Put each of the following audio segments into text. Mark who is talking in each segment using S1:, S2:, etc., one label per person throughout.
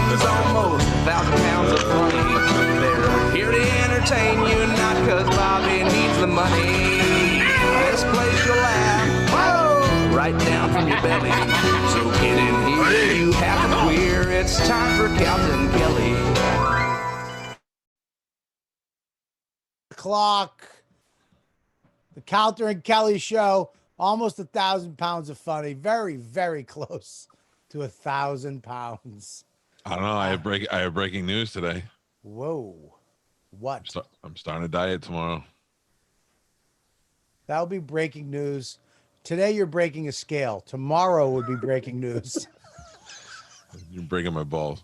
S1: There's almost 1,000 pounds of funny. They're here to entertain you, not cause Bobby needs the money. This place you'll laugh, whoa, right down from your belly. So get in here, you have to queer. It's time for Calta and Kelly.
S2: Clock. The Calta and Kelly show. Almost 1,000 pounds of funny. Very, very close to 1,000 pounds.
S3: I don't know. I have breaking news today.
S2: Whoa. What?
S3: I'm starting a diet tomorrow.
S2: That'll be breaking news. Today you're breaking a scale. Tomorrow would be breaking news.
S3: You're breaking my balls.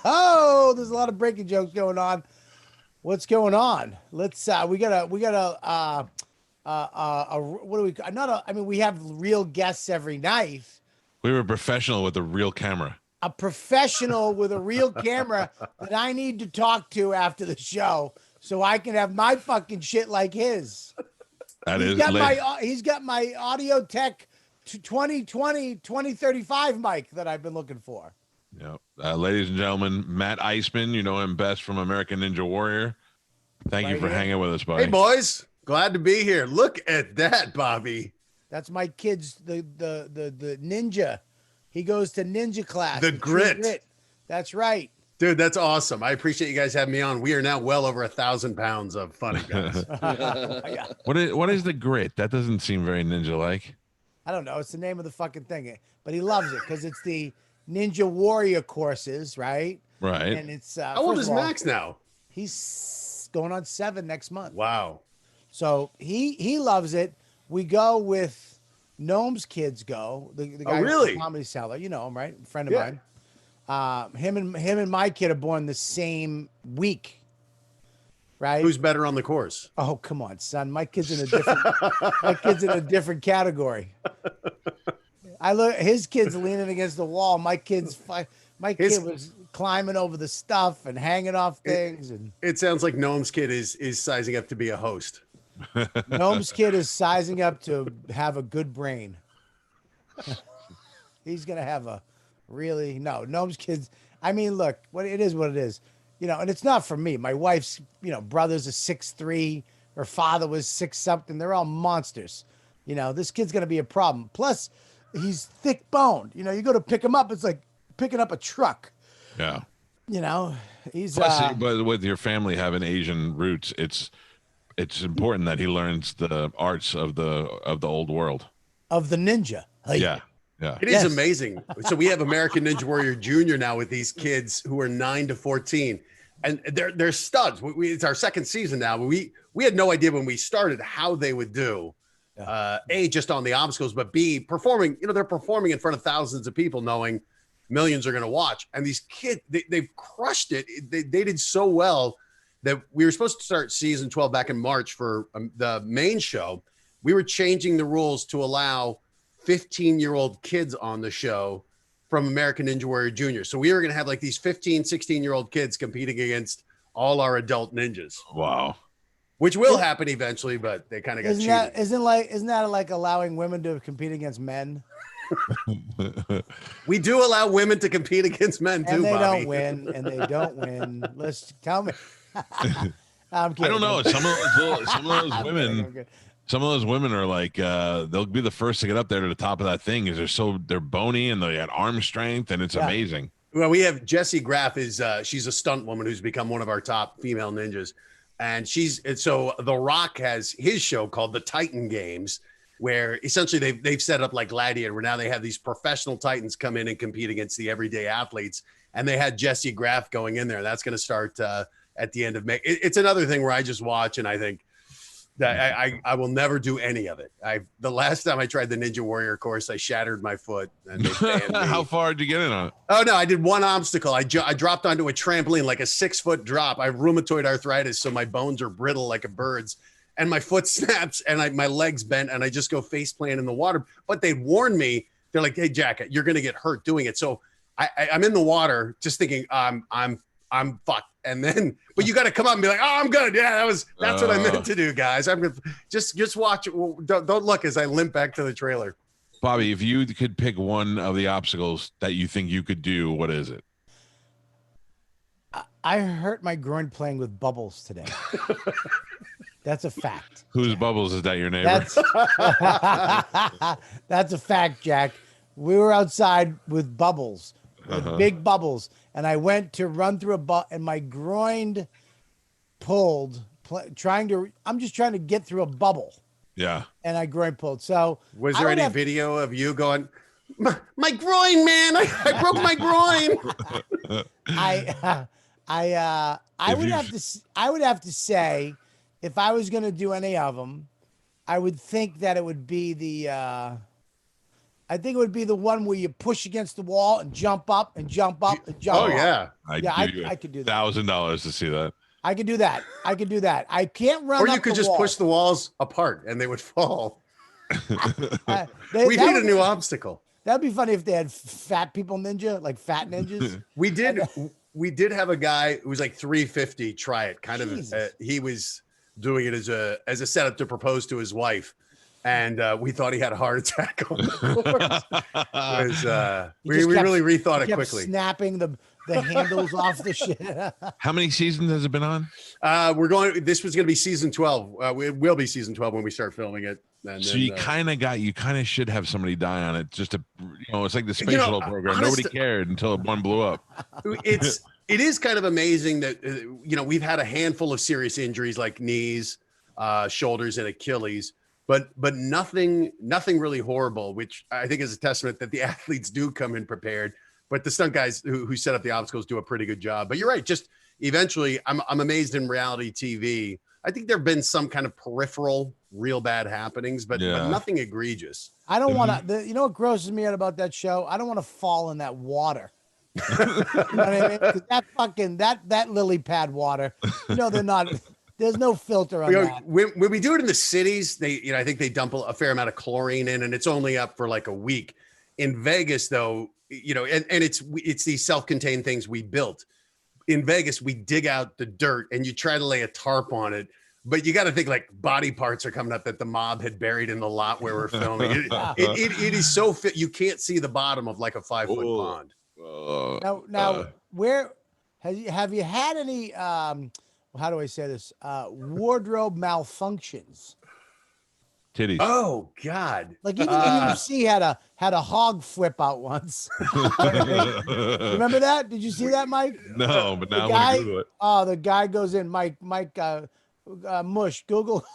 S2: Oh, there's a lot of breaking jokes going on. What's going on? Let's we got a what do we not a, I mean, we have real guests every night.
S3: We were professional with a real camera.
S2: A professional with a real camera that I need to talk to after the show so I can have my fucking shit like his. He's got my Audio Tech 2035 mic that I've been looking for.
S3: Yeah. Ladies and gentlemen, Matt Iseman, you know him best from American Ninja Warrior. Thank you for hanging with us, buddy.
S4: Hey, boys. Glad to be here. Look at that, Bobby.
S2: That's my kid's, the ninja. He goes to ninja class.
S4: The grit.
S2: That's right.
S4: Dude, that's awesome. I appreciate you guys having me on. We are now well over 1,000 pounds of funny, guys.
S3: What is the grit? That doesn't seem very ninja-like.
S2: I don't know. It's the name of the fucking thing. But he loves it because it's the Ninja Warrior courses, right?
S3: Right.
S2: And it's
S4: how old is Max now?
S2: He's going on 7 next month.
S4: Wow.
S2: So he loves it. We go with Gnome's kids go. The guy
S4: really?
S2: from Comedy Cellar. You know him, right? A friend of mine. Him and my kid are born the same week. Right?
S4: Who's better on the course?
S2: Oh, come on, son. My kid's in a different category. His kid's leaning against the wall. My kid was climbing over the stuff and hanging off things.
S4: It sounds like Gnome's kid is sizing up to be a host.
S2: Gnome's kid is sizing up to have a good brain. He's gonna have a Gnome's kids. I mean, look, it is what it is, you know. And it's not for me. My wife's, brother's a 6'3". Her father was 6 something. They're all monsters. This kid's gonna be a problem. Plus, he's thick boned. You go to pick him up. It's like picking up a truck.
S3: Yeah.
S2: He's
S3: but with your family having Asian roots, it's important that he learns the arts of the old world.
S2: Of the ninja.
S3: Yeah.
S4: It is amazing. So we have American Ninja Warrior Junior now with these kids who are 9 to 14, and they're studs. It's our second season now. We had no idea when we started how they would do. A, just on the obstacles, but B, performing. They're performing in front of thousands of people, knowing millions are going to watch. And these kids, they've crushed it. They did so well that we were supposed to start season 12 back in March for the main show. We were changing the rules to allow 15-year-old kids on the show from American Ninja Warrior Junior. So we were going to have like these 15, 16-year-old kids competing against all our adult ninjas.
S3: Wow.
S4: Which will happen eventually, but they kind of got cheated.
S2: Isn't that like allowing women to compete against men?
S4: We do allow women to compete against men too,
S2: and they
S4: Bobby.
S2: don't win. Let's tell me. I'm kidding.
S3: I don't know. Some of those women are like they'll be the first to get up there to the top of that thing because they're bony and they had arm strength and it's amazing.
S4: Well, we have Jessie Graff she's a stunt woman who's become one of our top female ninjas. And so The Rock has his show called The Titan Games, where essentially they've set up like Gladiator, where now they have these professional Titans come in and compete against the everyday athletes. And they had Jessie Graff going in there. That's going to start at the end of May. It's another thing where I just watch and I think that I will never do any of it. The last time I tried the Ninja Warrior course, I shattered my foot. And they banned me.
S3: How far did you get in on it?
S4: Oh, no, I did one obstacle. I dropped onto a trampoline, like a 6-foot drop. I have rheumatoid arthritis, so my bones are brittle like a bird's. And my foot snaps and my legs bent and I just go face plant in the water. But they warned me. They're like, hey, Jack, you're going to get hurt doing it. So I'm in the water just thinking I'm fucked. And then, but you got to come up and be like, oh, I'm good. Yeah, that's what I meant to do, guys. I'm going to just watch it. Don't look as I limp back to the trailer.
S3: Bobby, if you could pick one of the obstacles that you think you could do, what is it?
S2: I hurt my groin playing with bubbles today. That's a fact.
S3: Whose bubbles is that? Your neighbor?
S2: That's a fact, Jack. We were outside with bubbles, with big bubbles, and I went to run through and my groin pulled. I'm just trying to get through a bubble.
S3: Yeah.
S2: And I groin pulled. So
S4: was there any video of you going, my groin, man? I broke my groin.
S2: I would have to say, if I was going to do any of them, I would think that it would be the one where you push against the wall and jump up and jump up and jump up.
S4: Oh yeah.
S2: I could do that.
S3: $1,000 to see that.
S2: I could do that. I can't run.
S4: Or you could just push the walls apart and they would fall. We need a new obstacle.
S2: That'd be funny if they had fat people ninja, like fat ninjas.
S4: We did have a guy who was like 350 try it. Kind of he was doing it as a setup to propose to his wife. And we thought he had a heart attack on the course. We really rethought it quickly.
S2: Snapping the handles off the shit.
S3: How many seasons has it been on?
S4: This was going to be season 12. It will be season 12 when we start filming it. And
S3: so
S4: then,
S3: you kind of should have somebody die on it just to, it's like the space shuttle program. Nobody cared until one blew up.
S4: It is kind of amazing that, we've had a handful of serious injuries like knees, shoulders, and Achilles, but nothing really horrible, which I think is a testament that the athletes do come in prepared. But the stunt guys who set up the obstacles do a pretty good job. But you're right. Just eventually, I'm amazed in reality TV. I think there have been some kind of peripheral, real bad happenings, but nothing egregious.
S2: I don't want to. You know what grosses me out about that show? I don't want to fall in that water. You know what I mean? 'Cause that fucking that lily pad water. They're not. There's no filter on that.
S4: When we do it in the cities, I think they dump a fair amount of chlorine in, and it's only up for like a week. In Vegas, though, and it's these self-contained things we built. In Vegas, we dig out the dirt and you try to lay a tarp on it, but you got to think like body parts are coming up that the mob had buried in the lot where we're filming. It is so fit. You can't see the bottom of like a 5-foot pond.
S2: Now, where have you had any, how do I say this? Wardrobe malfunctions.
S3: Titties.
S4: Oh God!
S2: Like even the UFC had a hog flip out once. Remember that? Did you see that, Mike?
S3: No, but now I want to Google it.
S2: Oh, the guy goes in, Mike, Mush, Google.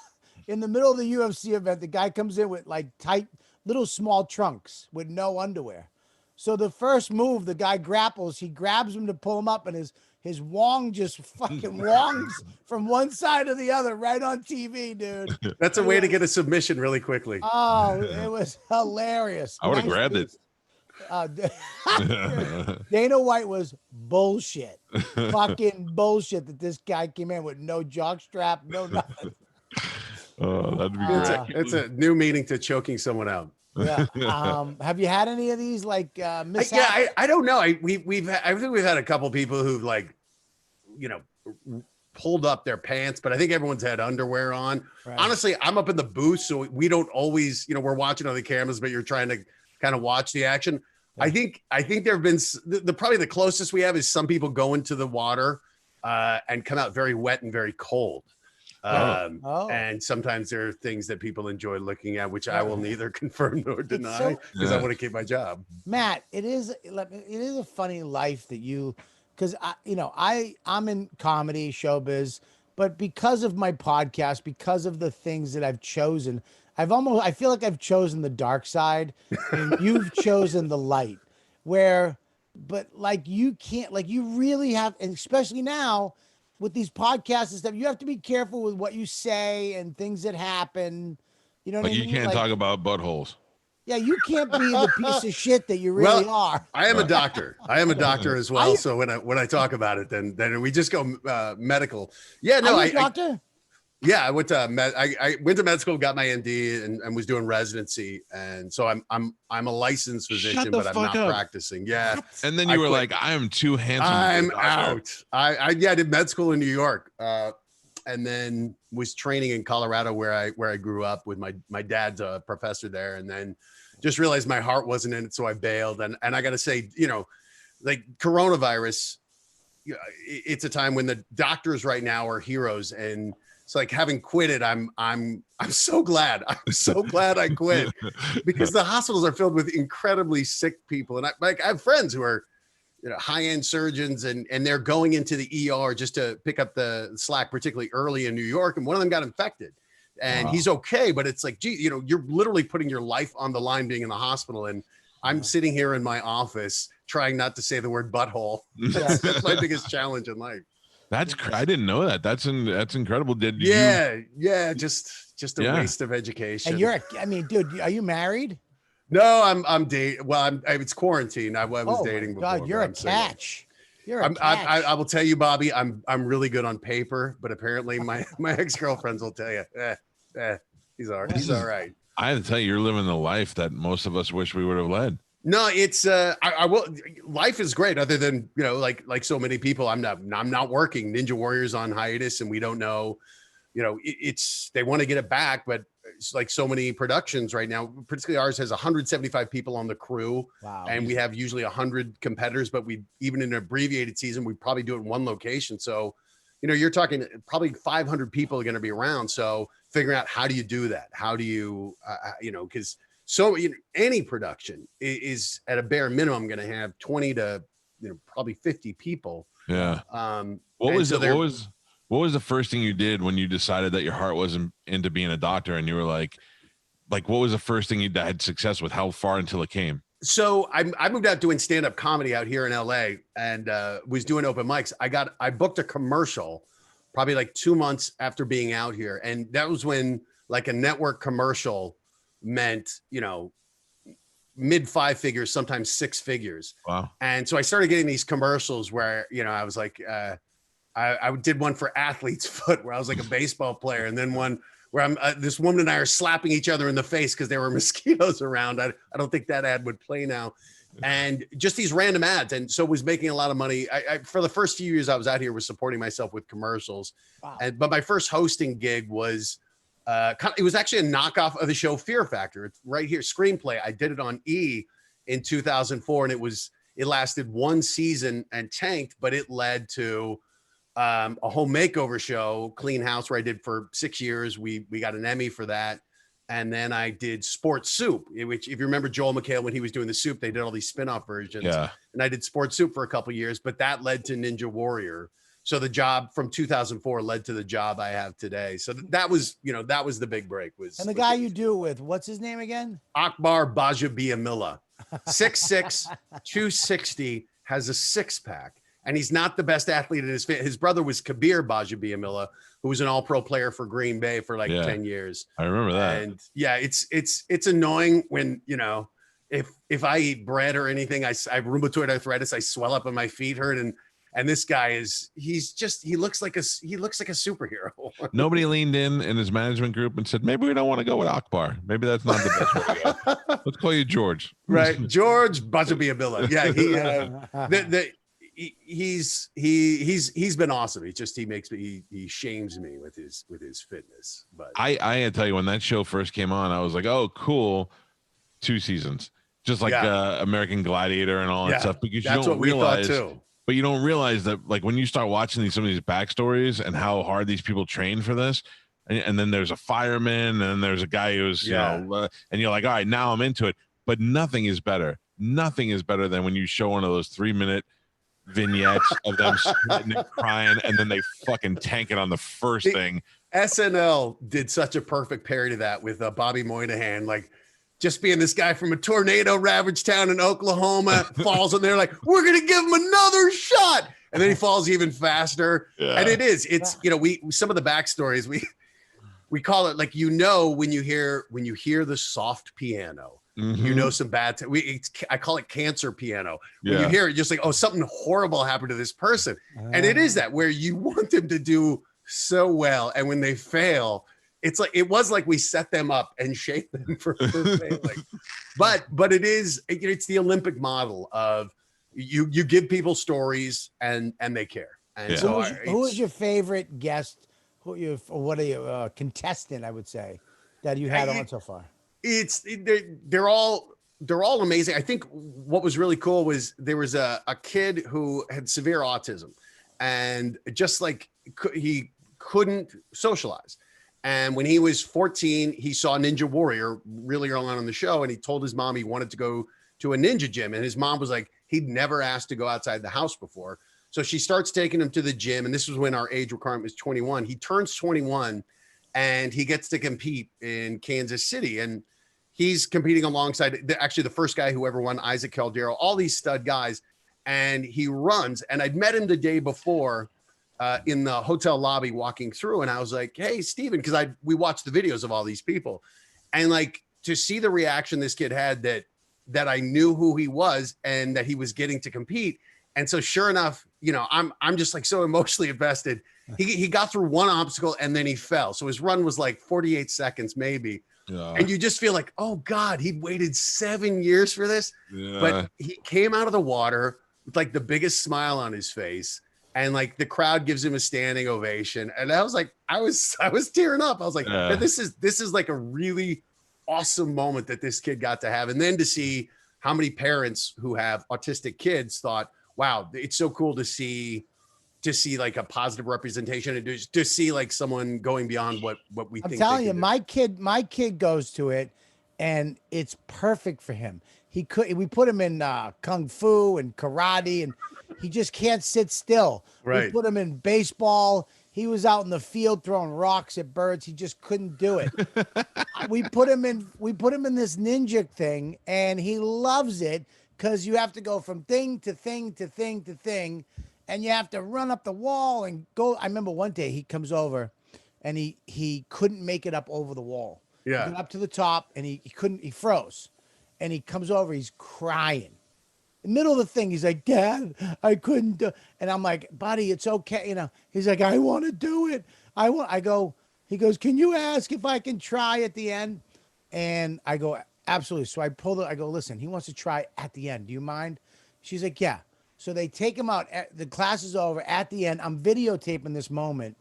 S2: In the middle of the UFC event, the guy comes in with like tight, little small trunks with no underwear. So the first move, the guy grapples, he grabs him to pull him up, and his wong just fucking wongs from one side to the other right on TV, dude.
S4: That's a way to get a submission really quickly.
S2: Oh, it was hilarious.
S3: I would have grabbed it.
S2: Dana White was bullshit. Fucking bullshit that this guy came in with no jock strap, no nothing.
S3: Oh, that'd be great.
S4: It's a new meaning to choking someone out.
S2: Yeah. Have you had any of these like mishaps?
S4: Yeah, I don't know. I think we've had a couple people who've like, pulled up their pants, but I think everyone's had underwear on. Right. Honestly, I'm up in the booth, so we don't always, we're watching on the cameras, but you're trying to kind of watch the action. Yeah. I think there have been probably the closest we have is some people go into the water and come out very wet and very cold. And sometimes there are things that people enjoy looking at, which I will neither confirm nor deny because I want to keep my job.
S2: Matt, it is a funny life that because I'm in comedy, showbiz, but because of my podcast, because of the things that I've chosen, I feel like I've chosen the dark side and you've chosen the light but like you can't, like you really have, and especially now, with these podcasts and stuff, you have to be careful with what you say and things that happen. You know what I mean?
S3: You can't talk about buttholes.
S2: Yeah, you can't be the piece of shit that you really are.
S4: I am a doctor. I am a doctor as well. So when I talk about it, then we just go medical. Yeah, no,
S2: are you a doctor?
S4: Yeah, I went to med school, got my MD, and was doing residency, and so I'm a licensed physician, but I'm not practicing. Yeah,
S3: and then you were like, I am too handsome.
S4: I'm out. I did med school in New York, and then was training in Colorado where I grew up with my dad's a professor there, and then just realized my heart wasn't in it, so I bailed. And I got to say, like coronavirus. you know, it's a time when the doctors right now are heroes, and it's like having quit it. I'm so glad. I'm so glad I quit, because the hospitals are filled with incredibly sick people, and I have friends who are, you know, high-end surgeons, and they're going into the ER just to pick up the slack, particularly early in New York. And one of them got infected, and he's okay, but it's like, gee, you know, you're literally putting your life on the line being in the hospital. And I'm sitting here in my office trying not to say the word butthole. That's my biggest challenge in life.
S3: I didn't know that. That's incredible. Did you?
S4: Yeah, just a waste of education.
S2: And I mean, dude, are you married?
S4: No, I'm dating. Well, it's quarantine. I was dating before.
S2: God, you're a catch. You're a catch.
S4: I will tell you, Bobby, I'm really good on paper, but apparently my ex-girlfriends will tell you, he's all right.
S3: I have to tell you, you're living the life that most of us wish we would have led.
S4: No, it's I will. Life is great. Other than, you know, like so many people, I'm not working. Ninja Warrior's on hiatus, and we don't know. You know, they want to get it back, but it's like so many productions right now. Particularly ours has 175 people on the crew, and we have usually 100 competitors. But we, even in an abbreviated season, we probably do it in one location. So, you know, you're talking probably 500 people are going to be around. So figuring out how do you do that? How do you, you know, because any production is at a bare minimum going to have 20 to, you know, probably 50 people.
S3: Yeah. What was the first thing you did when you decided that your heart wasn't into being a doctor, and you were like, what was the first thing you had success with? How far until it came?
S4: So I moved out doing stand-up comedy out here in LA, and was doing open mics. I booked a commercial probably like 2 months after being out here. And that was when like a network commercial meant, you know, mid 5 figures, sometimes 6 figures.
S3: Wow.
S4: And so I started getting these commercials where, you know, I was like, I did one for Athlete's Foot where I was like a baseball player, and then one where this woman and I are slapping each other in the face because there were mosquitoes around. I don't think that ad would play now. And just these random ads. And so was making a lot of money. I for the first few years I was out here, was supporting myself with commercials.
S2: Wow.
S4: But my first hosting gig was, it was actually a knockoff of the show Fear Factor. It's right here, screenplay. I did it on E in 2004, and it lasted 1 season and tanked, but it led to a home makeover show, Clean House, where I did for 6 years. We got an Emmy for that. And then I did Sports Soup, which, if you remember Joel McHale, when he was doing the Soup, they did all these spin-off versions.
S3: Yeah.
S4: And I did Sports Soup for a couple of years, but that led to Ninja Warrior. So the job from 2004 led to the job I have today. So that was, you know, that was the big break.
S2: And the guy you do it with, what's his name again?
S4: Akbar Bajabiamila, 6'6", 260, has a 6-pack. And he's not the best athlete in his brother was Kabir Bajabiamila, who was an all-pro player for Green Bay for like 10 years.
S3: I remember that.
S4: And yeah, it's annoying when, you know, if I eat bread or anything, I have rheumatoid arthritis, I swell up and my feet hurt. And this guy he looks like a superhero.
S3: Nobody leaned in his management group and said, maybe we don't want to go with Akbar. Maybe that's not the best way to go. Let's call you George.
S4: Right. George Bajabiamila. Yeah. He's been awesome. He shames me with his fitness. But I
S3: had to tell you, when that show first came on, I was like, oh, cool. 2 seasons, just like American Gladiator and all that stuff, because
S4: that's what we thought too.
S3: But you don't realize that, like, when you start watching some of these backstories and how hard these people train for this, and then there's a fireman, and then there's a guy who's, you know, and you're like, all right, now I'm into it. But nothing is better. Nothing is better than when you show one of those 3-minute vignettes of them sweating and crying, and then they fucking tank it on the first thing.
S4: SNL did such a perfect parody of that with Bobby Moynihan, like, just being this guy from a tornado ravaged town in Oklahoma, falls and they're like, we're going to give him another shot. And then he falls even faster. Yeah. And it's, you know, some of the backstories, we call it like, you know, when you hear the soft piano, you know, some bad, I call it cancer piano. When you hear it, just like, oh, something horrible happened to this person. And it is that where you want them to do so well. And when they fail, it's like, it was like we set them up and shaped them for failing. But it's the Olympic model of you give people stories and they care. And so
S2: who is your favorite guest? Contestant, I would say, that you had on so far?
S4: They're all they're all amazing. I think what was really cool was there was a kid who had severe autism, and just like he couldn't socialize. And when he was 14, he saw Ninja Warrior really early on in the show, and he told his mom he wanted to go to a ninja gym. And his mom was like, he'd never asked to go outside the house before. So she starts taking him to the gym, and this was when our age requirement was 21. He turns 21, and he gets to compete in Kansas City. And he's competing alongside actually the first guy who ever won, Isaac Caldero, all these stud guys. And he runs. And I'd met him the day before in the hotel lobby walking through. And I was like, hey, Steven, because we watched the videos of all these people. And like to see the reaction this kid had that I knew who he was and that he was getting to compete. And so sure enough, you know, I'm just like so emotionally invested. He got through one obstacle and then he fell. So his run was like 48 seconds maybe. Yeah. And you just feel like, oh God, he'd waited 7 years for this. Yeah. But he came out of the water with like the biggest smile on his face. And like the crowd gives him a standing ovation. And I was like, I was tearing up. I was like, yeah, this is like a really awesome moment that this kid got to have. And then to see how many parents who have autistic kids thought, wow, it's so cool to see like a positive representation and to see like someone going beyond what we think.
S2: I'm telling you, my kid goes to it and it's perfect for him. We put him in kung fu and karate and he just can't sit still. Right. We put him in baseball. He was out in the field throwing rocks at birds. He just couldn't do it. we put him in this ninja thing and he loves it because you have to go from thing to thing to thing to thing. And you have to run up the wall and go. I remember one day he comes over and he couldn't make it up over the wall. Yeah. He got up to the top and he froze. And he comes over, he's crying. In the middle of the thing, he's like, Dad, I couldn't do. And I'm like, buddy, it's okay. You know, he's like, I want to do it. He goes, can you ask if I can try at the end? And I go, absolutely. So I go, listen, he wants to try at the end. Do you mind? She's like, yeah. So they take him out. The class is over. At the end, I'm videotaping this moment.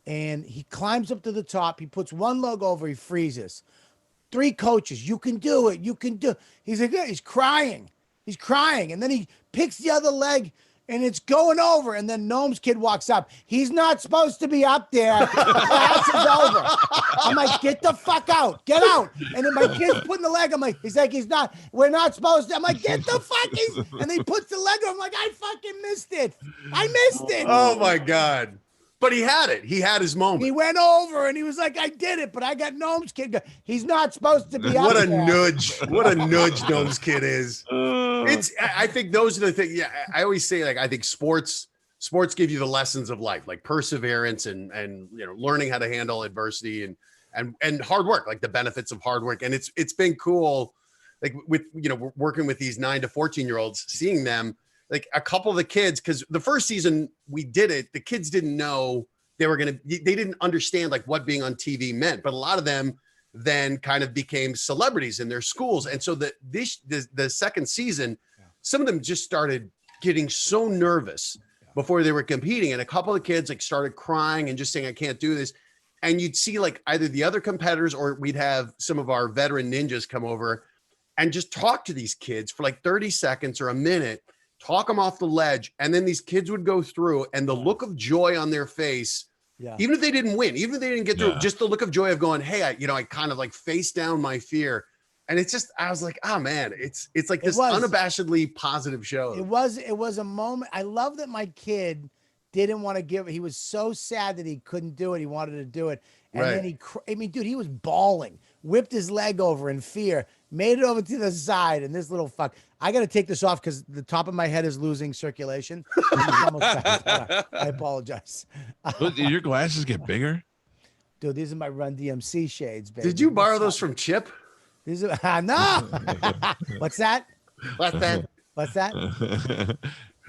S2: And he climbs up to the top. He puts one leg over. He freezes. 3 coaches. You can do it. You can do it. He's like, yeah, he's crying. He's crying. And then he picks the other leg and it's going over. And then Gnome's kid walks up. He's not supposed to be up there. Class is over. I'm like, get the fuck out. Get out. And then my kid's putting the leg. I'm like, he's like, we're not supposed to. I'm like, get the fuck. And he puts the leg over. I'm like, I fucking missed it. I missed it.
S4: Oh my God. But he had it. He had his moment.
S2: He went over and he was like, I did it, but I got Gnome's kid. He's not supposed to be up there.
S4: Nudge. What a nudge Gnome's kid is. I think those are the things. Yeah, I always say, like, I think sports give you the lessons of life, like perseverance and you know, learning how to handle adversity and hard work, like the benefits of hard work. And it's been cool, like with, you know, working with these 9 to 14-year-olds, seeing them. Like a couple of the kids, because the first season we did it, the kids didn't know they didn't understand like what being on TV meant. But a lot of them then kind of became celebrities in their schools. And so the second season, some of them just started getting so nervous before they were competing. And a couple of kids like started crying and just saying, I can't do this. And you'd see like either the other competitors or we'd have some of our veteran ninjas come over and just talk to these kids for like 30 seconds or a minute, talk them off the ledge. And then these kids would go through and the look of joy on their face, even if they didn't win, even if they didn't get through, just the look of joy of going, hey, I kind of like face down my fear. And it's just, I was like, oh man, it's like this unabashedly positive show.
S2: It was a moment. I love that my kid didn't want to give it. He was so sad that he couldn't do it. He wanted to do it. And then dude, he was bawling, whipped his leg over in fear, made it over to the side. And this little fuck, I got to take this off because the top of my head is losing circulation. I apologize.
S3: Did your glasses get bigger?
S2: Dude, these are my Run DMC shades, baby.
S4: Did you borrow those from Chip?
S2: These are, no. What's that?
S4: What's
S3: that?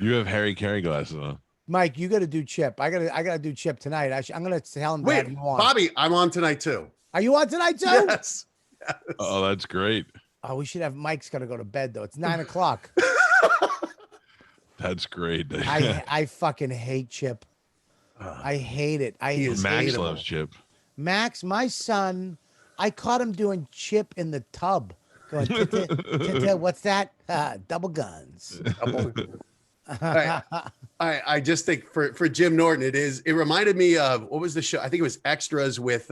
S3: You have Harry Carey glasses on.
S2: Mike, you got to do Chip. I gotta do Chip tonight. I'm gonna tell him.
S4: Wait, Bobby, I'm on tonight too.
S2: Are you on tonight too?
S4: Yes.
S3: Oh, that's great.
S2: Oh, we should have Mike's got to go to bed though. It's 9 o'clock.
S3: That's great.
S2: I fucking hate Chip. I hate it.
S3: Max loves Chip.
S2: Max, my son, I caught him doing Chip in the tub Going, "Tita, what's that? Double guns.
S4: I just think for Jim Norton, it reminded me of, what was the show? I think it was Extras with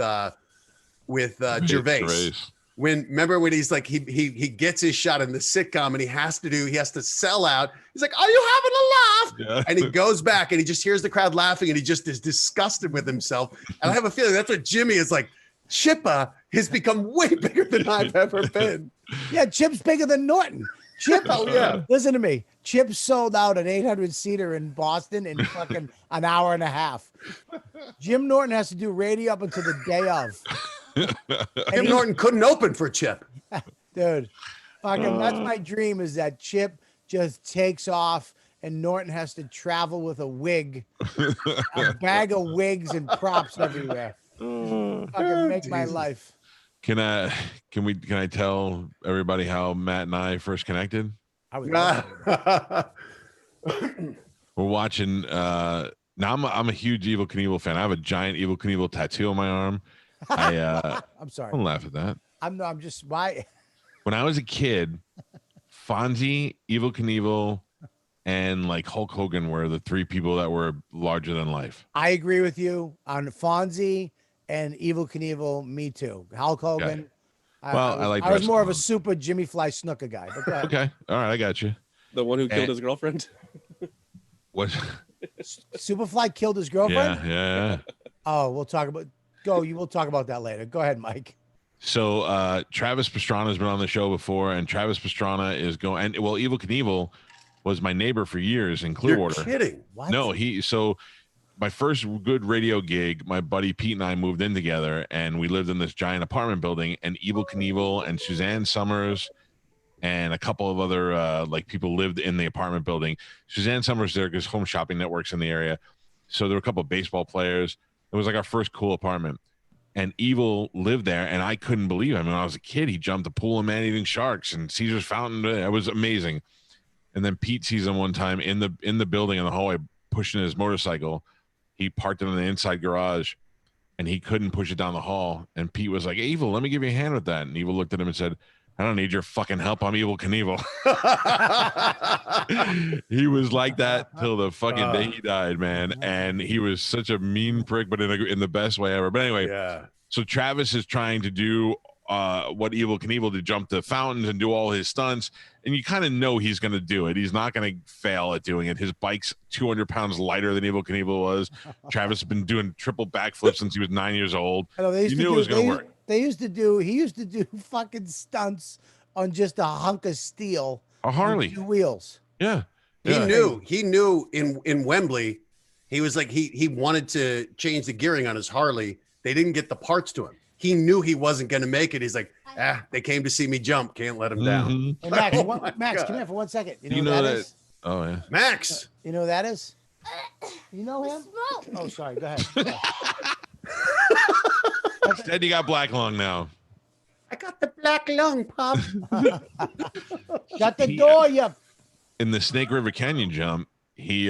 S4: Gervais. Remember when he's like, he gets his shot in the sitcom and he has to sell out. He's like, are you having a laugh?
S3: Yeah.
S4: And he goes back and he just hears the crowd laughing and he just is disgusted with himself. And I have a feeling that's what Jimmy is like. Chippa has become way bigger than I've ever been.
S2: Yeah, Chip's bigger than Norton. Chip,
S4: yeah.
S2: Listen to me. Chip sold out an 800-seater in Boston in fucking an hour and a half. Jim Norton has to do radio up until the day of.
S4: Jim Norton couldn't open for Chip.
S2: Dude, fucking that's my dream, is that Chip just takes off and Norton has to travel with a wig, a bag of wigs and props everywhere. Fucking make my life.
S3: Can I tell everybody how Matt and I first connected?
S2: I
S3: We're watching now I'm a huge Evel Knievel fan. I have a giant Evel Knievel tattoo on my arm.
S2: I'm sorry.
S3: Don't laugh at that.
S2: I'm just why.
S3: When I was a kid, Fonzie, Evel Knievel, and like Hulk Hogan were the three people that were larger than life.
S2: I agree with you on Fonzie and Evel Knievel. Me too. Hulk Hogan.
S3: Okay. I
S2: was more of a super Jimmy Fly Snooker guy. But go ahead.
S3: Okay, all right, I got you.
S5: The one who killed his girlfriend.
S3: What?
S2: Superfly killed his girlfriend.
S3: Yeah.
S2: Oh, we'll talk about. We'll talk about that later. Go ahead, Mike.
S3: So Travis Pastrana has been on the show before, and Travis Pastrana is going. And well, Evel Knievel was my neighbor for years in Clearwater.
S4: You're kidding?
S2: What?
S3: No, so my first good radio gig, my buddy Pete and I moved in together, and we lived in this giant apartment building. And Evel Knievel and Suzanne Summers and a couple of other like people lived in the apartment building. Suzanne Summers there because Home Shopping Network's in the area, so there were a couple of baseball players. It was like our first cool apartment. And Evel lived there, and I couldn't believe it. I mean, when I was a kid, he jumped the pool of man-eating sharks and Caesar's Fountain. It was amazing. And then Pete sees him one time in the building in the hallway pushing his motorcycle. He parked it in the inside garage, and he couldn't push it down the hall. And Pete was like, Evel, let me give you a hand with that. And Evel looked at him and said, I don't need your fucking help. I'm Evel Knievel. He was like that till the fucking day he died, man. And he was such a mean prick, but in the best way ever. But anyway,
S4: Yeah.
S3: So Travis is trying to do what Evel Knievel did, jump the fountains and do all his stunts. And you kind of know he's going to do it. He's not going to fail at doing it. His bike's 200 pounds lighter than Evel Knievel was. Travis has been doing triple backflips since he was 9 years old. You knew it was going to work.
S2: He used to do fucking stunts on just a hunk of steel.
S3: A Harley.
S2: 2 wheels.
S3: Yeah.
S4: He knew in Wembley, he was like, he wanted to change the gearing on his Harley. They didn't get the parts to him. He knew he wasn't going to make it. He's like, they came to see me jump. Can't let him down.
S2: Hey, Max,
S4: Oh
S2: Max, come here for 1 second. You know who that is?
S3: Oh, yeah.
S4: Max.
S2: You know who that is? You know him? Oh, sorry. Go ahead.
S3: Instead, you got black lung now.
S4: I got the black lung, Pop.
S2: Shut the door, you.
S3: In the Snake River Canyon jump, he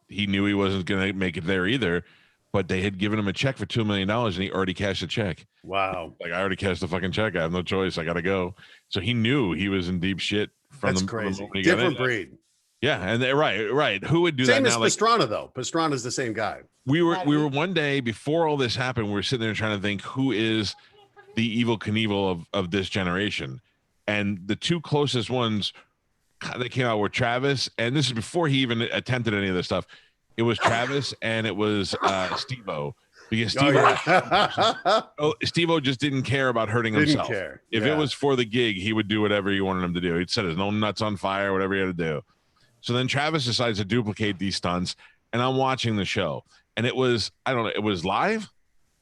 S3: knew he wasn't going to make it there either, but they had given him a check for $2 million, and he already cashed the check.
S4: Wow.
S3: Like, I already cashed the fucking check. I have no choice. I got to go. So he knew he was in deep shit.
S4: That's crazy. Different breed.
S3: Yeah, and right. Who would do
S4: Same
S3: that
S4: as
S3: now?
S4: Pastrana, though. Pastrana's the same guy.
S3: We were one day before all this happened, we were sitting there trying to think who is the Evel Knievel of this generation. And the two closest ones that came out were Travis, and this is before he even attempted any of this stuff. It was Travis and it was Steve-O. Because Steve-O just didn't care about hurting himself.
S4: Care.
S3: If it was for the gig, he would do whatever he wanted him to do. He'd set his own nuts on fire, whatever he had to do. So then Travis decides to duplicate these stunts, and I'm watching the show. And it was, I don't know, it was live?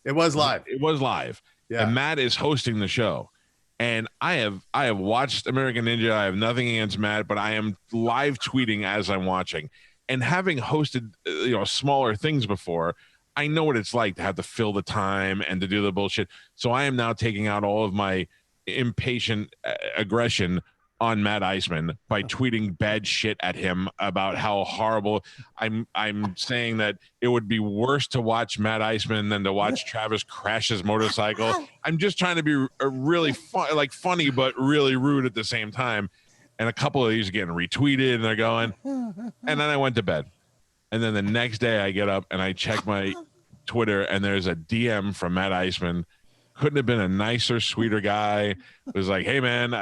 S4: It was live.
S3: It was live.
S4: Yeah.
S3: And Matt is hosting the show. And I have watched American Ninja. I have nothing against Matt, but I am live tweeting as I'm watching. And having hosted smaller things before, I know what it's like to have to fill the time and to do the bullshit. So I am now taking out all of my impatient aggression on Matt Iseman by tweeting bad shit at him about how horrible. I'm saying that it would be worse to watch Matt Iseman than to watch Travis crash his motorcycle. I'm just trying to be a really funny but really rude at the same time. And a couple of these are getting retweeted and they're going. And then I went to bed. And then the next day I get up and I check my Twitter and there's a DM from Matt Iseman. Couldn't have been a nicer, sweeter guy. It was like, hey man,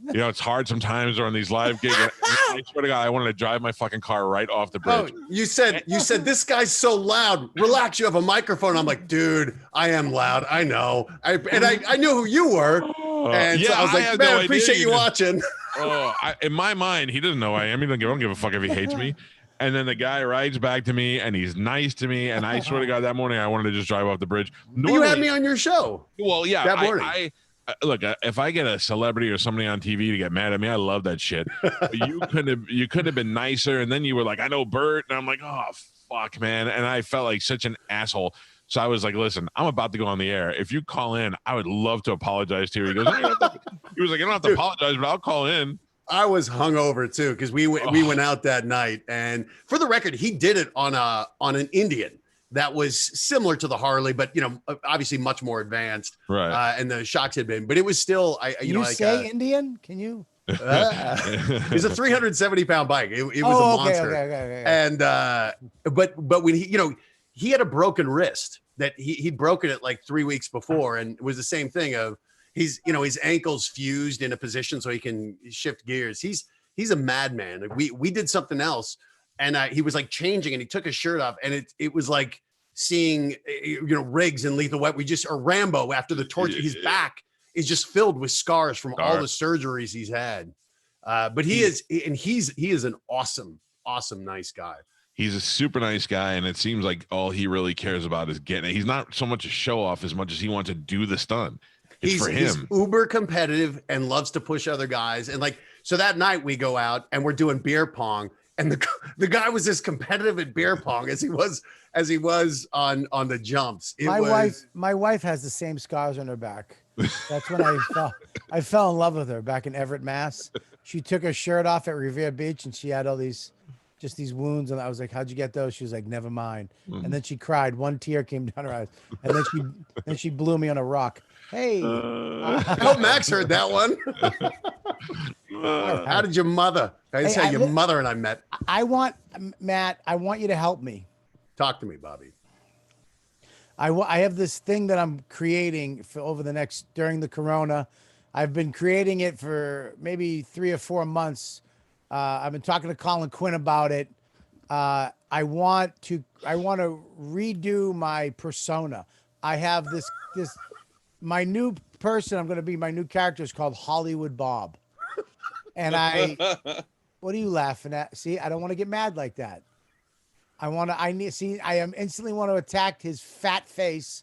S3: it's hard sometimes on these live gigs. I swear to God, I wanted to drive my fucking car right off the bridge.
S4: Oh, you said this guy's so loud. Relax, you have a microphone. I'm like, dude, I am loud. I know. I knew who you were. And so I was like, man, I appreciate you watching.
S3: In my mind, he doesn't know I am. I don't give a fuck if he hates me. And then the guy writes back to me and he's nice to me. And I swear to God, that morning I wanted to just drive off the bridge.
S4: Normally, you had me on your show.
S3: Well, yeah.
S4: That morning.
S3: Look, if I get a celebrity or somebody on TV to get mad at me, I love that shit. But you could have been nicer. And then you were like, I know Bert. And I'm like, oh, fuck, man. And I felt like such an asshole. So I was like, listen, I'm about to go on the air. If you call in, I would love to apologize to you. He goes, he was like, you don't have to apologize, but I'll call in.
S4: I was hungover too because we went out that night, and for the record, he did it on an Indian that was similar to the Harley, but obviously much more advanced.
S3: Right.
S4: And the shocks had been, but it was still
S2: Indian? Can you?
S4: It was a 370-pound bike. It was a monster.
S2: Okay.
S4: And but when he had a broken wrist that he'd broken it like 3 weeks before, and it was the same thing of. His ankles fused in a position so he can shift gears. He's a madman. We did something else, and he was like changing, and he took his shirt off, and it was like seeing Riggs and Lethal Weapon. Or Rambo after the torture. His back is just filled with scars from all the surgeries he's had. But he is an awesome, nice guy.
S3: He's a super nice guy, and it seems like all he really cares about is getting it. He's not so much a show off as much as he wants to do the stunt. He's uber competitive and loves to push other guys. And so that night we go out and we're doing beer pong, and the guy was as competitive at beer pong as he was on the jumps.
S2: My wife has the same scars on her back. That's when I fell in love with her back in Everett, Mass. She took her shirt off at Revere Beach and she had all these wounds, and I was like, how'd you get those? She was like, never mind. And then she cried. One tear came down her eyes, and then she blew me on a rock. Hey,
S4: I hope Max heard that one. How did your mother? Your mother and I met.
S2: Matt, I want you to help me.
S4: Talk to me, Bobby.
S2: I have this thing that I'm creating for during the Corona. I've been creating it for maybe 3 or 4 months. I've been talking to Colin Quinn about it. I want to redo my persona. I have this my new person. I'm going to be my new character is called Hollywood Bob. And what are you laughing at? See, I don't want to get mad like that. I instantly want to attack his fat face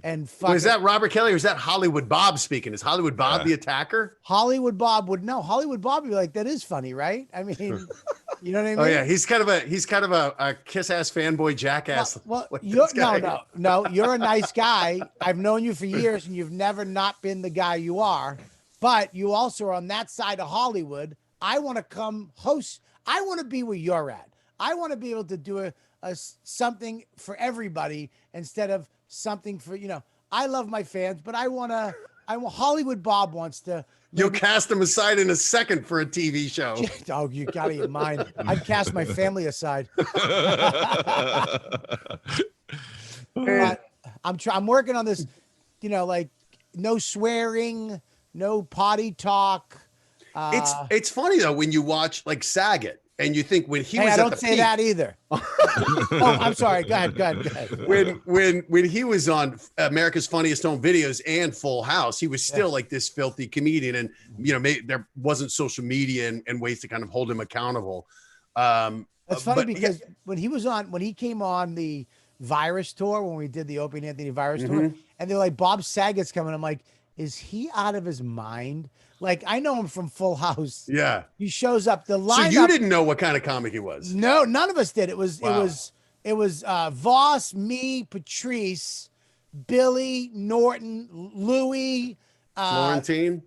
S2: and fuck.
S4: Is that Robert Kelly or is that Hollywood Bob speaking? Is Hollywood Bob the attacker?
S2: Hollywood Bob would know. Hollywood Bob would be like, that is funny, right? I mean, you know what I mean?
S4: Oh yeah, he's kind of a kiss-ass fanboy jackass.
S2: Well, you're a nice guy. I've known you for years, and you've never not been the guy you are. But you also are on that side of Hollywood. I want to come host. I want to be where you're at. I want to be able to do a something for everybody instead of something for, I love my fans, but I want Hollywood Bob wants to.
S4: You'll cast him aside in a second for a TV show.
S2: Oh, you got to get mine. I'd cast my family aside. But I'm working on this, no swearing, no potty talk.
S4: It's funny though, when you watch like Saget and you think when he was
S2: I
S4: at
S2: don't
S4: the
S2: say
S4: peak,
S2: that either. Oh, I'm sorry. Go ahead.
S4: When he was on America's Funniest Home Videos and Full House, he was still like this filthy comedian, and there wasn't social media and ways to kind of hold him accountable.
S2: That's funny because when he came on the Virus tour, when we did the Opie and Anthony Virus tour, and they're like, Bob Saget's coming. I'm like, is he out of his mind? Like, I know him from Full House.
S4: Yeah.
S2: He shows up. The lineup.
S4: So you didn't know what kind of comic he was?
S2: No, none of us did. It was Voss, me, Patrice, Billy, Norton, Louie,
S4: Florentine.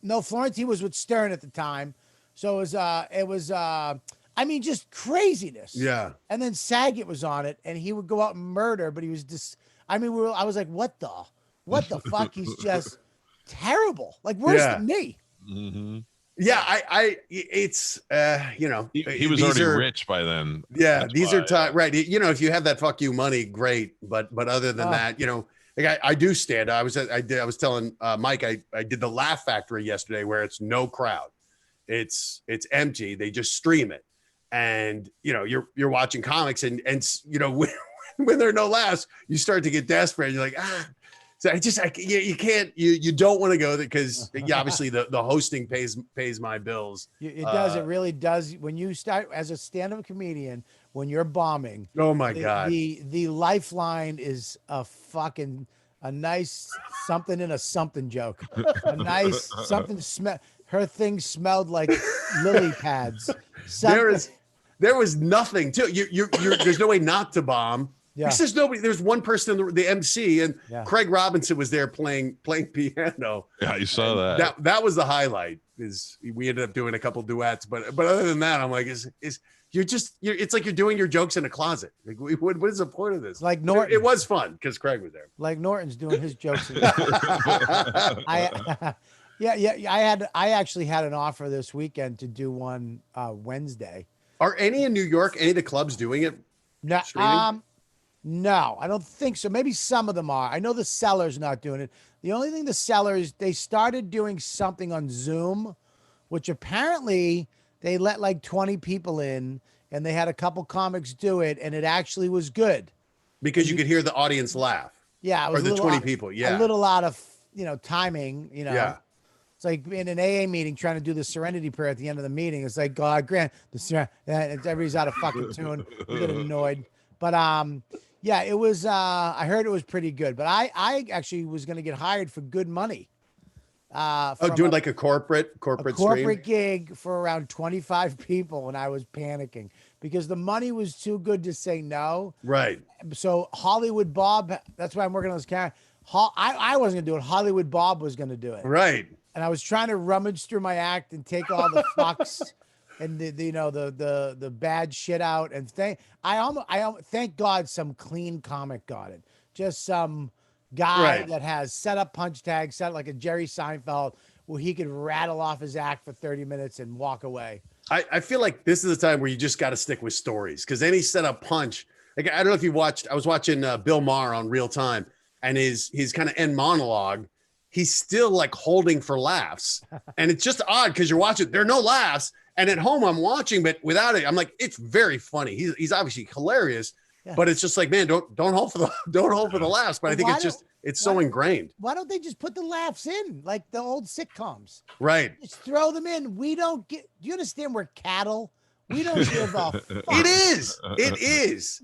S2: No, Florentine was with Stern at the time, so it was I mean, just craziness.
S4: Yeah.
S2: And then Saget was on it, and he would go out and murder, but he was just, I mean, I was like, what the fuck? He's just terrible, like worse than me.
S3: Mm-hmm.
S4: Yeah, it's you know,
S3: he was already rich by then.
S4: Yeah,
S3: That's
S4: these
S3: why,
S4: are time, right? You know, if you have that fuck you money, great, but other than that, you know, like I do stand. I was telling Mike, I did the Laugh Factory yesterday, where it's no crowd, it's empty. They just stream it, and you know, you're watching comics, and you know, when there are no laughs, you start to get desperate. You're like, So you can't, you don't want to go there because obviously the hosting pays my bills.
S2: It does. It really does. When you start as a stand-up comedian, when you're bombing,
S4: oh my God,
S2: the lifeline is a nice something in a something joke, a nice something smell. Her thing smelled like lily pads.
S4: There was nothing too. There's no way not to bomb.
S2: Yeah.
S4: There's nobody. There's one person in the MC, and Craig Robinson was there playing piano.
S3: Yeah, you saw that.
S4: That was the highlight. Is we ended up doing a couple duets, but other than that, I'm like, it's like you're doing your jokes in a closet. Like, what is the point of this?
S2: Like Norton.
S4: It was fun because Craig was there.
S2: Like Norton's doing his jokes. I actually had an offer this weekend to do one Wednesday.
S4: Are any in New York? Any of the clubs doing it?
S2: No,
S4: streaming?
S2: No, I don't think so. Maybe some of them are. I know the Cellar's not doing it. The only thing the Cellar's, they started doing something on Zoom, which apparently they let like 20 people in, and they had a couple comics do it, and it actually was good.
S4: Because you could hear the audience laugh.
S2: Yeah. It was
S4: or the 20 people. Yeah.
S2: A little out of, timing,
S4: Yeah.
S2: It's like in an AA meeting trying to do the Serenity Prayer at the end of the meeting. It's like, God grant the everybody's out of fucking tune. You get annoyed. But yeah, it was. I heard it was pretty good. But I actually was going to get hired for good money.
S4: Doing like a corporate stream?
S2: Gig for around 25 people, and I was panicking because the money was too good to say no.
S4: Right.
S2: So Hollywood Bob, that's why I'm working on this character. I wasn't gonna do it. Hollywood Bob was gonna do it.
S4: Right.
S2: And I was trying to rummage through my act and take all the fucks and the bad shit out. And thank God some clean comic got it. Just some guy that has set up punch tags, set like a Jerry Seinfeld, where he could rattle off his act for 30 minutes and walk away.
S4: I feel like this is the time where you just got to stick with stories, because any setup punch, like, I don't know if you watched, I was watching Bill Maher on Real Time, and his kind of end monologue, he's still like holding for laughs. And it's just odd because you're watching, there are no laughs. And at home I'm watching, but without it, I'm like, it's very funny. He's obviously hilarious, but it's just like, man, don't hold for the laughs. But I think it's so ingrained.
S2: Why don't they just put the laughs in like the old sitcoms?
S4: Right.
S2: Just throw them in. Do you understand we're cattle? We don't give a fuck.
S4: It is.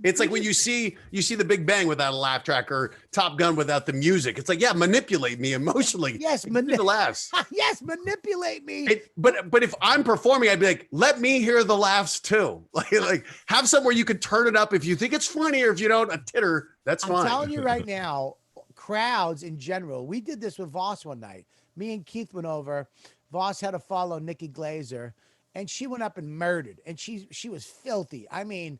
S4: It's like when you see the Big Bang without a laugh track, or Top Gun without the music. It's like, yeah, manipulate me emotionally.
S2: Yes,
S4: the laughs.
S2: Yes, manipulate me.
S4: But if I'm performing, I'd be like, let me hear the laughs too. Like have somewhere you could turn it up if you think it's funny, or if you don't, a titter. That's fine.
S2: I'm telling you right now, crowds in general. We did this with Voss one night. Me and Keith went over. Voss had to follow Nikki Glazer. And she went up and murdered, and she was filthy. I mean,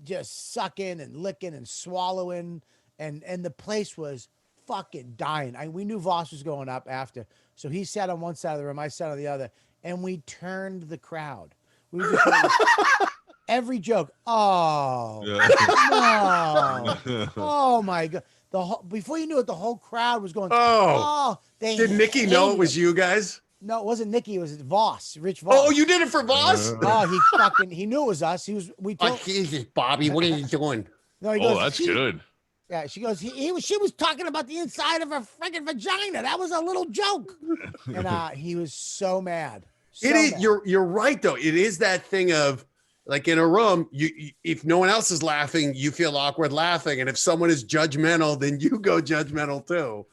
S2: just sucking and licking and swallowing, and the place was fucking dying. We knew Voss was going up after, so he sat on one side of the room, I sat on the other, and we turned the crowd. We were just every joke. Oh no! Oh my God! Before you knew it, the whole crowd was going. Oh,
S4: did Nikki know it was you guys?
S2: No, it wasn't Nikki. It was Voss, Rich Voss.
S4: Oh, you did it for Voss?
S2: He knew it was us.
S4: Oh, Jesus, Bobby, what are you doing?
S2: No, he goes,
S3: that's good.
S2: Yeah, she goes, she was talking about the inside of her freaking vagina. That was a little joke. And he was so mad. Mad.
S4: You're right, though. It is that thing of, like, in a room, if no one else is laughing, you feel awkward laughing. And if someone is judgmental, then you go judgmental too.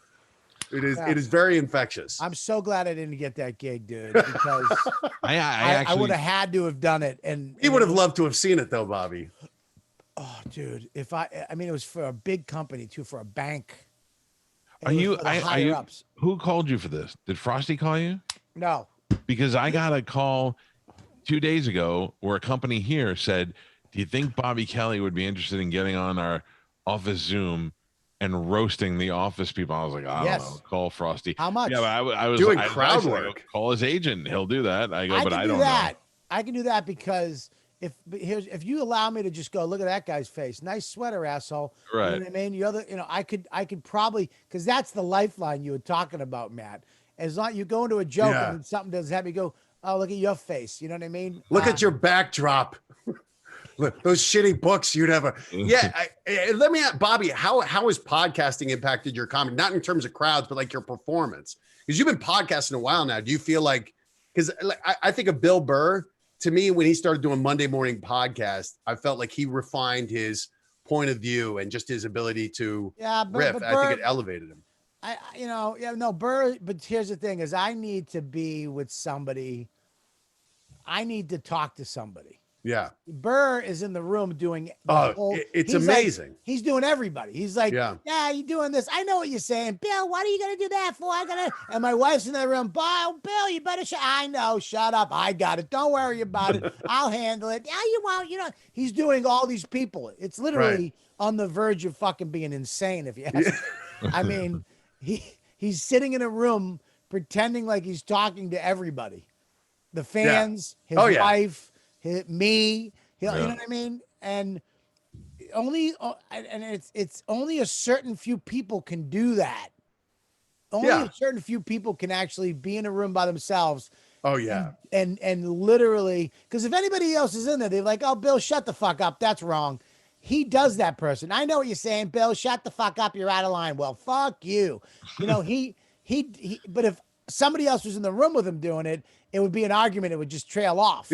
S4: It is very infectious.
S2: I'm so glad I didn't get that gig, dude, because I would have had to have done it. And
S4: he would have loved to have seen it, though, Bobby.
S2: Oh, dude, it was for a big company too, for a bank. And it was for the higher ups.
S3: Who called you for this? Did Frosty call you?
S2: No.
S3: Because I got a call 2 days ago where a company here said, do you think Bobby Kelly would be interested in getting on our office Zoom and roasting the office people? I was like, I don't know. Call Frosty.
S2: How much?
S3: Yeah, but I was
S4: doing crowd work.
S3: Call his agent. He'll do that. I go, but I don't know.
S2: I can do that because if you allow me to just go, look at that guy's face, nice sweater, asshole.
S3: Right.
S2: You know what I mean? I could probably, because that's the lifeline you were talking about, Matt. As long you go into a joke and then something doesn't happen, you go, oh, look at your face. You know what I mean?
S4: Look at your backdrop. Look, those shitty books you'd have let me ask Bobby, how has podcasting impacted your comedy? Not in terms of crowds, but like your performance. Because you've been podcasting a while now. Do you feel like, because I think of Bill Burr, to me, when he started doing Monday morning podcast, I felt like he refined his point of view and just his ability to riff. I think it elevated him.
S2: Burr, but here's the thing is I need to be with somebody. I need to talk to somebody.
S4: Yeah.
S2: Burr is in the room doing
S4: it's amazing.
S2: Like, he's doing everybody. He's like,
S4: yeah,
S2: you doing this. I know what you're saying. Bill, what are you going to do that for? And my wife's in the room. Bill, you better I know. Shut up. I got it. Don't worry about it. I'll handle it. Yeah, you won't. He's doing all these people. It's literally on the verge of fucking being insane. If you ask me. I mean, he's sitting in a room pretending like he's talking to everybody, the fans, his wife, me, you know what I mean? And it's only a certain few people can do that. Only a certain few people can actually be in a room by themselves.
S4: Oh yeah.
S2: And literally, because if anybody else is in there, they're like, oh, Bill, shut the fuck up. That's wrong. He does that person. I know what you're saying, Bill, shut the fuck up. You're out of line. Well, fuck you. But if somebody else was in the room with him doing it, it would be an argument. It would just trail off.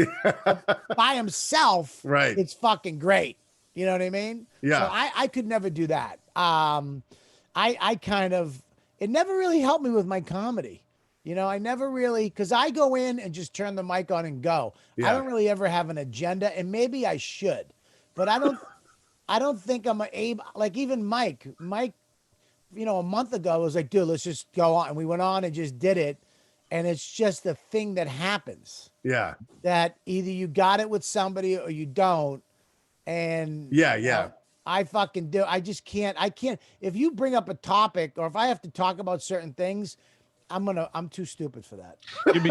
S2: By himself, it's fucking great. You know what I mean?
S4: Yeah.
S2: So I could never do that. It never really helped me with my comedy. I never really, because I go in and just turn the mic on and go. Yeah. I don't really ever have an agenda, and maybe I should, but I don't think I'm able, like even Mike, a month ago was like, dude, let's just go on. And we went on and just did it. And it's just a thing that happens.
S4: Yeah.
S2: That either you got it with somebody or you don't. And I fucking do. I just can't. If you bring up a topic or if I have to talk about certain things, I'm too stupid for that.
S3: You'd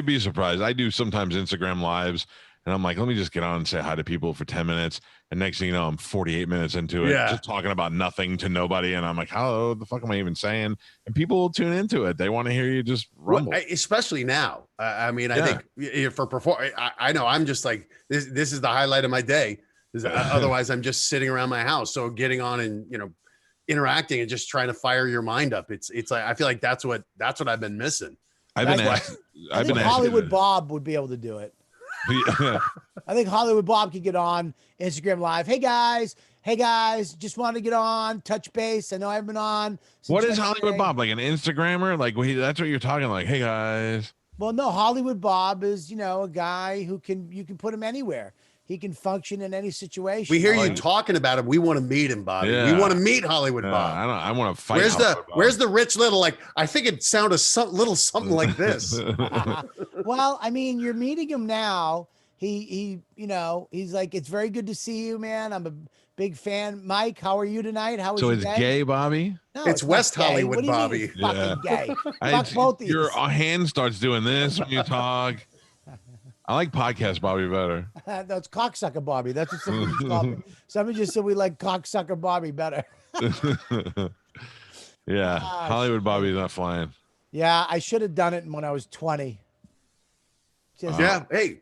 S3: be surprised. I do sometimes Instagram lives. And I'm like, let me just get on and say hi to people for 10 minutes. And next thing you know, I'm 48 minutes into it, just talking about nothing to nobody. And I'm like, how the fuck am I even saying? And people will tune into it. They want to hear you just rumble.
S4: Well, especially now. I think for perform, I know I'm just like, this is the highlight of my day. Otherwise, I'm just sitting around my house. So getting on and, interacting and just trying to fire your mind up. It's like, I feel like that's what I've been missing.
S3: I think
S2: Hollywood Bob would be able to do it. I think Hollywood Bob could get on Instagram Live. Hey guys, just wanted to get on, touch base. I know I haven't been on.
S3: What is Hollywood Bob? Like an Instagrammer? Like that's what you're talking like. Hey guys.
S2: Well, no, Hollywood Bob is, a guy who you can put him anywhere. He can function in any situation.
S4: We hear you talking about him. We want to meet him, Bobby. Yeah. We want to meet Hollywood Bob.
S3: I want to fight.
S4: Where's the Rich Little? Like, I think it sounded little something like this.
S2: Well, I mean, you're meeting him now. He's like, it's very good to see you, man. I'm a big fan. Mike, how are you tonight? How was your day?
S3: Gay, Bobby?
S2: No,
S4: it's West Hollywood, Bobby.
S2: Fucking gay. Fuck both these.
S3: Your hand starts doing this when you talk. I like podcast Bobby better.
S2: That's cocksucker Bobby. That's what somebody just called me. Somebody just said we like cocksucker Bobby better.
S3: Yeah, Hollywood Bobby's not flying.
S2: Yeah, I should have done it when I was 20.
S4: Hey,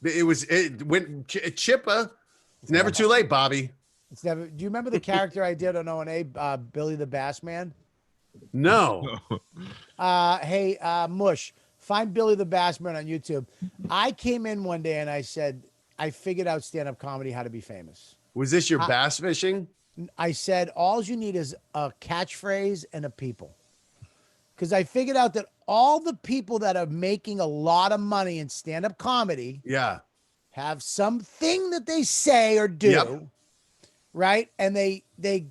S4: it went Chippa. It's never too late, Bobby.
S2: It's never. Do you remember the character I did on O&A, Billy the Bass Man?
S4: No.
S2: Hey, Mush. Find Billy the Bass Man on YouTube. I came in one day and I said, I figured out stand-up comedy, how to be famous.
S4: Was this your bass fishing?
S2: I said, all you need is a catchphrase and a people. Because I figured out that all the people that are making a lot of money in stand-up comedy have something that they say or do, right? And they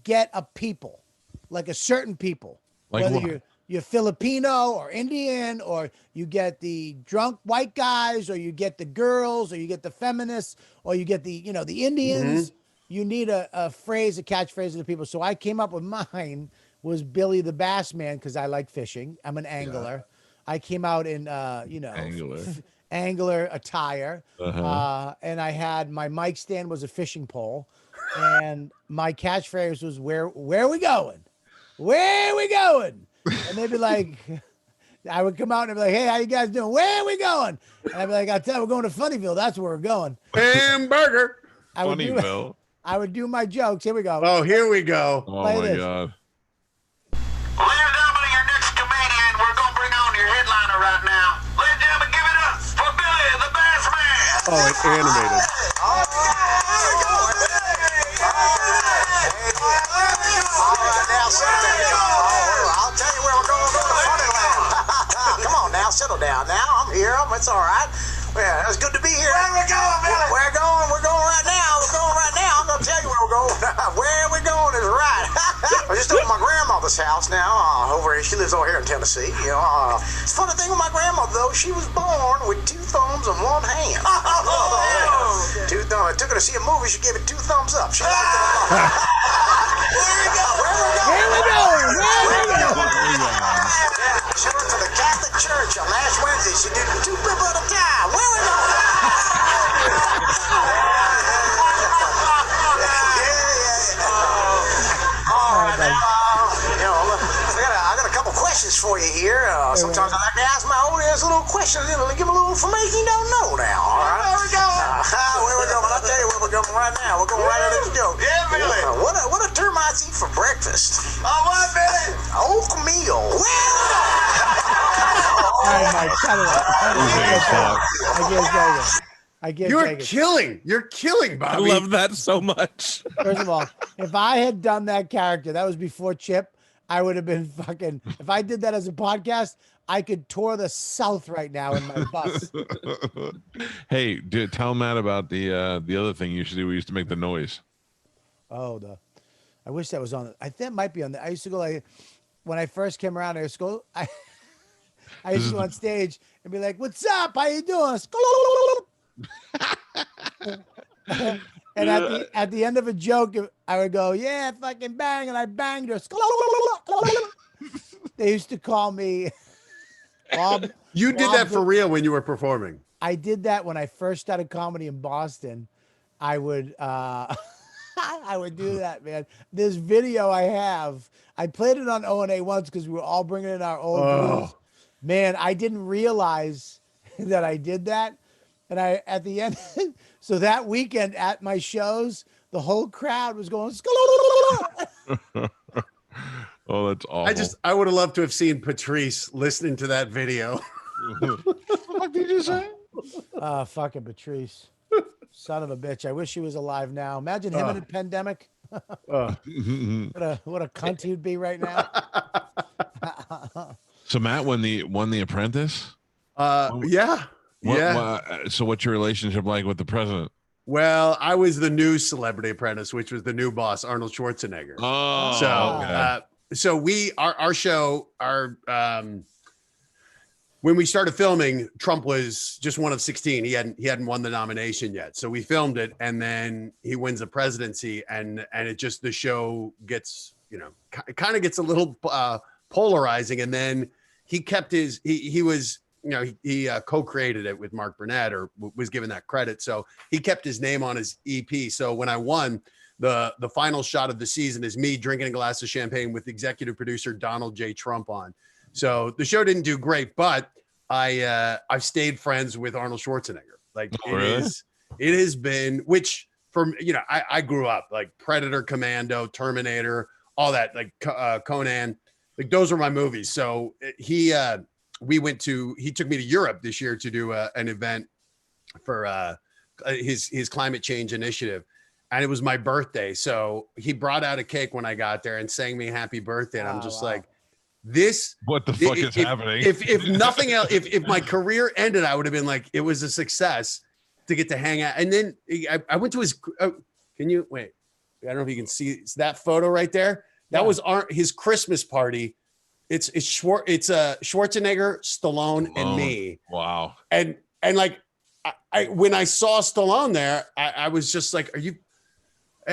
S2: get a people, like a certain people.
S3: Like
S2: whether
S3: what?
S2: you're Filipino or Indian, or you get the drunk white guys, or you get the girls, or you get the feminists, or you get the the Indians. You need a phrase, a catchphrase of the people. So I came up with mine was Billy the Bass Man because I like fishing. I'm an angler. I came out in
S3: Angular.
S2: angler attire, and I had my mic stand was a fishing pole, and my catchphrase was where are we going? Where are we going? And they'd be like, I would come out and I'd be like, hey, how you guys doing? Where are we going? And I'd be like, I tell you, we're going to Funnyville. That's where we're going.
S4: Hamburger.
S2: I would do
S3: Funnyville.
S2: I would do my jokes. Here we go.
S4: Oh, here we go.
S3: Oh
S2: Play
S3: my
S2: this.
S3: God.
S5: Ladies and gentlemen, your next comedian, we're going to bring on your headliner right now. Ladies and gentlemen, give it up for Billy the Bass Man.
S4: Oh, it's animated.
S5: I'll tell you where we're going to Funny Land. Come on now, settle down now. I'm here. It's all right. Yeah, it's good to be here. Where we going, Billy? We're going right now. We're going right now. I'm going to tell you where we're going. Where we're going is right. I'm just over at my grandmother's house now. Over here, she lives over here in Tennessee. It's a funny thing with my grandmother, though. She was born with 2 thumbs and 1 hand. Two thumbs. I took her to see a movie. She gave it 2 thumbs up. She liked it a lot. Where we going? She went to the Catholic Church on last Wednesday. She did 2 people at a time. Where we going? All right. I got a couple questions for you here. Sometimes I like to ask my audience a little questions, give them a little information you don't know now. All right. Where we going? Where we going? I'll tell you where we're going right now. We're going right into this joke. Yeah, Billy. What do termites eat for breakfast? What, Billy? Oatmeal.
S2: All right, Mike, shut it up. I can't take it.
S4: You're killing,
S6: I
S4: Bobby.
S6: love that so much.
S2: First of all, if I had done that character, that was before Chip, I would have been fucking. If I did that as a podcast, I could tour the South right now in my bus.
S3: Hey, tell Matt about the other thing you should do. We used to make the noise.
S2: Oh, I wish that was on. I think it might be on. I used to go like when I first came around. I used to go. I used to go on stage and be like, "What's up? How you doing?" And at the end of a joke, I would go, "Yeah, fucking bang," and I banged her. They used to call me Bob.
S4: You did that for real when you were performing.
S2: I did that when I first started comedy in Boston. I would I would do that, man. This video I have, I played it on O&A once because we were all bringing in our old groups. Man, I didn't realize that I did that. And at the end, so that weekend at my shows, the whole crowd was going,
S3: Oh, that's awful.
S4: I would have loved to have seen Patrice listening to that video.
S3: What did you say?
S2: Fucking Patrice. Son of a bitch. I wish he was alive now. Imagine him in a pandemic. What a cunt he'd be right now.
S3: So Matt won the Apprentice.
S4: Yeah.
S3: So what's your relationship like with the president?
S4: Well, I was the new Celebrity Apprentice, which was the new boss, Arnold Schwarzenegger.
S3: Oh,
S4: So our show, when we started filming, Trump was just one of 16. He hadn't won the nomination yet. So we filmed it, and then he wins the presidency, and it just, the show gets, it kind of gets a little polarizing. And then he kept he was, he co-created it with Mark Burnett, or was given that credit. So he kept his name on his EP. So when I won, the final shot of the season is me drinking a glass of champagne with executive producer Donald J. Trump on. So the show didn't do great, but I've stayed friends with Arnold Schwarzenegger. Like it has been, which from, I grew up like Predator, Commando, Terminator, all that, like Conan, like those were my movies. So he took me to Europe this year to do an event for his climate change initiative. And it was my birthday. So he brought out a cake when I got there and sang me happy birthday. And I'm just like,
S3: what the fuck is happening?
S4: If nothing else, if my career ended, I would have been like, it was a success to get to hang out. And then I went to his, can you wait? I don't know if you can see that photo right there. That was his Christmas party It's Schwarzenegger, Stallone, and me.
S3: Wow.
S4: And like I when I saw Stallone there, I was just like, "Are you?"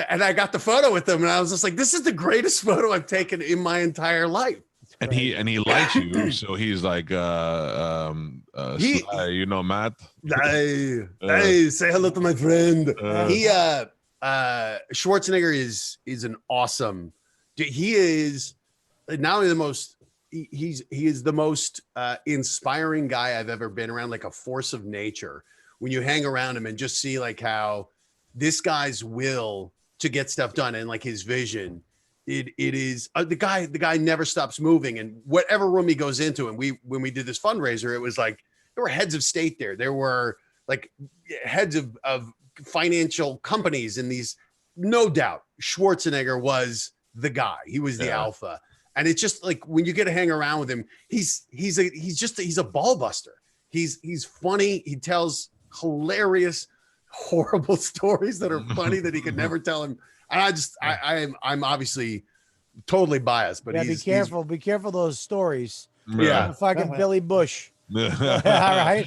S4: And I got the photo with him, and I was just like, "This is the greatest photo I've taken in my entire life."
S3: And he likes you, so he's like, Sly, you know, Matt.
S4: Hey, say hello to my friend. Schwarzenegger is an awesome. He is not only the most. He is the most inspiring guy I've ever been around, like a force of nature. When you hang around him and just see like how this guy's will to get stuff done and like his vision, it is the guy never stops moving. And whatever room he goes into, and when we did this fundraiser, it was like there were heads of state there were like heads of financial companies, and these, no doubt Schwarzenegger was the guy. He was the alpha. And it's just like when you get to hang around with him, he's a ball buster. He's funny. He tells hilarious, horrible stories that are funny that he could never tell him. And I'm obviously totally biased, but
S2: be careful. Be careful those stories.
S4: Yeah,
S2: fucking Billy Bush. All right,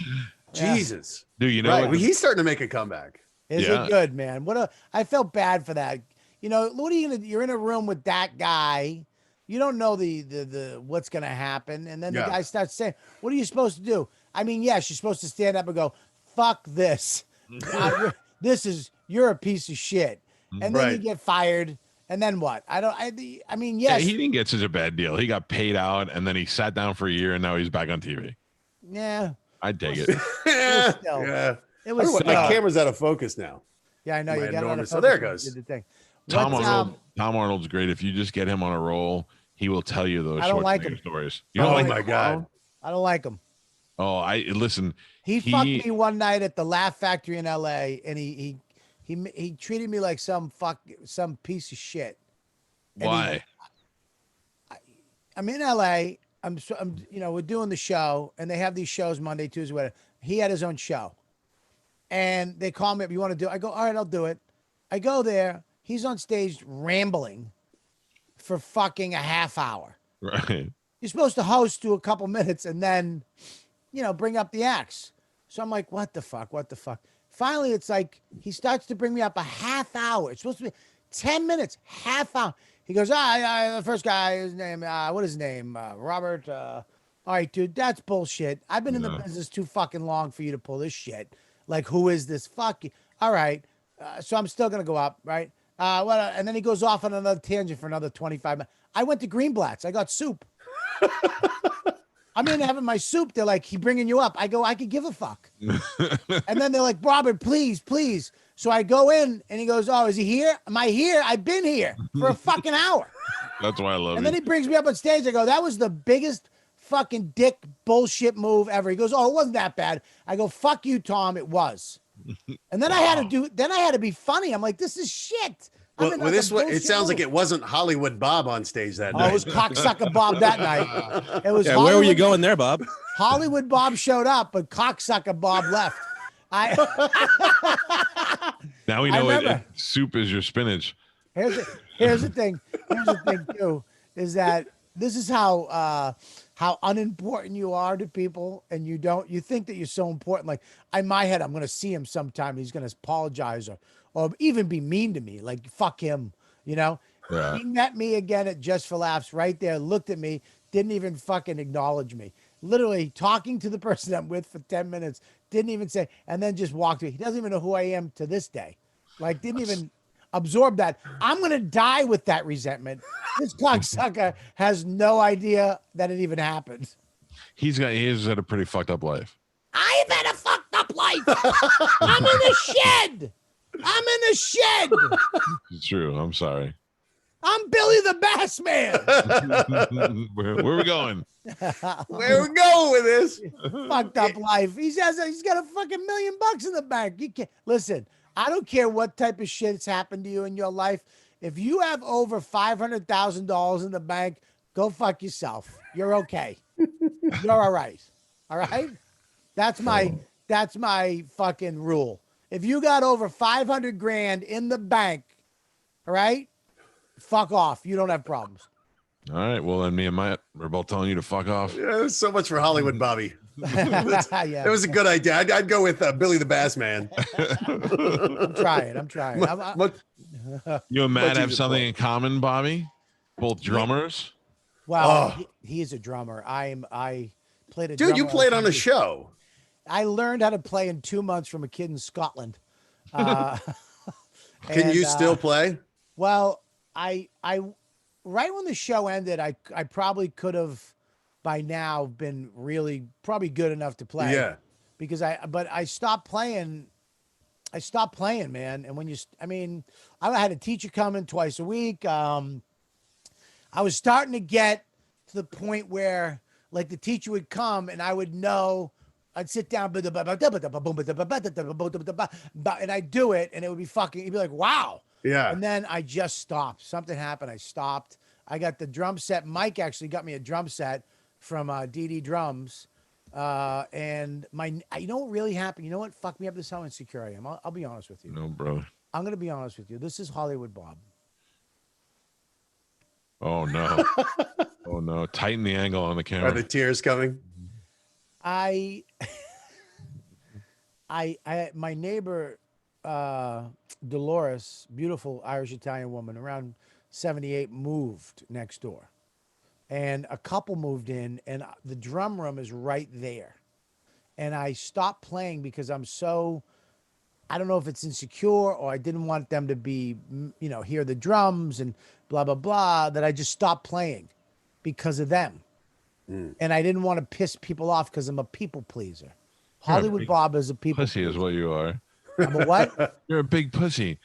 S4: Jesus,
S3: dude. You know,
S4: right. He's starting to make a comeback.
S2: Is it good, man? I felt bad for that. You know, what are you gonna? You're in a room with that guy. You don't know the what's gonna happen, and then the guy starts saying, "What are you supposed to do?" I mean, yes, you're supposed to stand up and go, "Fuck this! You're a piece of shit," and then you get fired, and then what? I mean, yes,
S3: he didn't get such a bad deal. He got paid out, and then he sat down for a year, and now he's back on TV.
S2: Yeah,
S3: I'd take it.
S2: It was.
S4: My camera's out of focus now.
S2: Yeah, I know you got it out of focus.
S4: So there it goes.
S2: Did the thing.
S3: Tom Arnold's great. If you just get him on a roll, he will tell you those stories. You don't
S4: like my God.
S2: I don't like him.
S3: Oh, listen.
S2: He fucked me one night at the Laugh Factory in LA, and he treated me like some piece of shit. And
S3: why?
S2: I'm in LA. I'm we're doing the show, and they have these shows Monday, Tuesday, whatever. He had his own show, and they call me up. You want to do it? I go, all right, I'll do it. I go there. He's on stage rambling for fucking a half hour.
S3: Right.
S2: You're supposed to host to a couple minutes and then, bring up the acts. So I'm like, what the fuck? What the fuck? Finally, it's like he starts to bring me up a half hour. It's supposed to be 10 minutes, half hour. He goes, the first guy, his name, what is his name? Robert. All right, dude, that's bullshit. I've been in the business too fucking long for you to pull this shit. Like, who is this? Fuck you. All right. So I'm still going to go up, right? And then he goes off on another tangent for another 25 minutes. I went to Greenblatt's. I got soup. I'm in having my soup. They're like, he bringing you up. I go, I could give a fuck. And then they're like, Robert, please, please. So I go in, and he goes, oh, is he here? Am I here? I've been here for a fucking hour.
S3: That's why I love it.
S2: And then he brings me up on stage. I go, that was the biggest fucking dick bullshit move ever. He goes, oh, it wasn't that bad. I go, fuck you, Tom. It was. And then I had to be funny. I'm like, this is shit.
S4: Well, it sounds like it wasn't Hollywood Bob on stage that night.
S2: It was cocksucker Bob that night. It was.
S6: Where were you going there, Bob?
S2: Hollywood Bob showed up, but cocksucker Bob left.
S3: Now we know soup is your spinach.
S2: Here's the thing. Here's the thing too, is that this is how unimportant you are to people, and you think that you're so important. Like in my head, I'm going to see him sometime. He's going to apologize or even be mean to me. Like, fuck him, Yeah. He met me again at Just for Laughs right there, looked at me, didn't even fucking acknowledge me. Literally talking to the person I'm with for 10 minutes, didn't even say, and then just walked away. He doesn't even know who I am to this day. Like, didn't even absorb that. I'm going to die with that resentment. This cocksucker has no idea that it even happened.
S3: He has had a pretty fucked up life.
S2: I've had a fucked up life. I'm in the shed.
S3: It's true. I'm sorry.
S2: I'm Billy the Bass Man.
S3: Where are we going?
S4: Where are we going with this?
S2: Fucked up life. He's got a fucking $1 million in the bank. You can't listen. I don't care what type of shit's happened to you in your life. If you have over $500,000 in the bank, go fuck yourself. You're okay. You're all right. All right. That's my fucking rule. If you got over 500 grand in the bank, all right, fuck off. You don't have problems.
S3: All right. Well, then me and Matt, we're both telling you to fuck off.
S4: Yeah, so much for Hollywood, Bobby.
S2: Yeah.
S4: It was a good idea. I'd go with Billy the Bass Man.
S2: I'm trying.
S3: You and
S4: Much
S3: Matt have
S4: easier
S3: something
S4: play.
S3: in common, Bobby? Both drummers?
S2: Well,
S4: Oh.
S2: he is a drummer. I played a
S4: Dude, you
S2: drummer
S4: played on a
S2: TV.
S4: show.
S2: I learned how to play in 2 months from a kid in Scotland.
S4: Can
S2: And,
S4: you still play?
S2: Well, I right when the show ended, I probably could have by now been really probably good enough to play.
S4: Yeah.
S2: Because I stopped playing. I stopped playing, man. And when I had a teacher coming twice a week. I was starting to get to the point where like the teacher would come and I would know. I'd sit down and I'd do it and it would be fucking, you'd be like, wow.
S4: Yeah.
S2: And then I just stopped. Something happened. I stopped. I got the drum set. Mike actually got me a drum set from DD Drums. And you know what really happened? You know what fucked me up? This is how insecure I am. I'll be honest with you.
S3: No, bro.
S2: I'm going to be honest with you. This is Hollywood Bob.
S3: Oh, no. Oh, no. Tighten the angle on the camera.
S4: Are the tears coming?
S2: My neighbor, Dolores, beautiful Irish Italian woman, around 78, moved next door, and a couple moved in, and the drum room is right there. And I stopped playing because I don't know if it's insecure or I didn't want them to be, hear the drums and blah, blah, blah, that I just stopped playing because of them. And I didn't want to piss people off because I'm a people pleaser. Hollywood Bob is a people
S3: pussy
S2: pleaser.
S3: is what you are.
S2: I'm a what?
S3: You're a big pussy.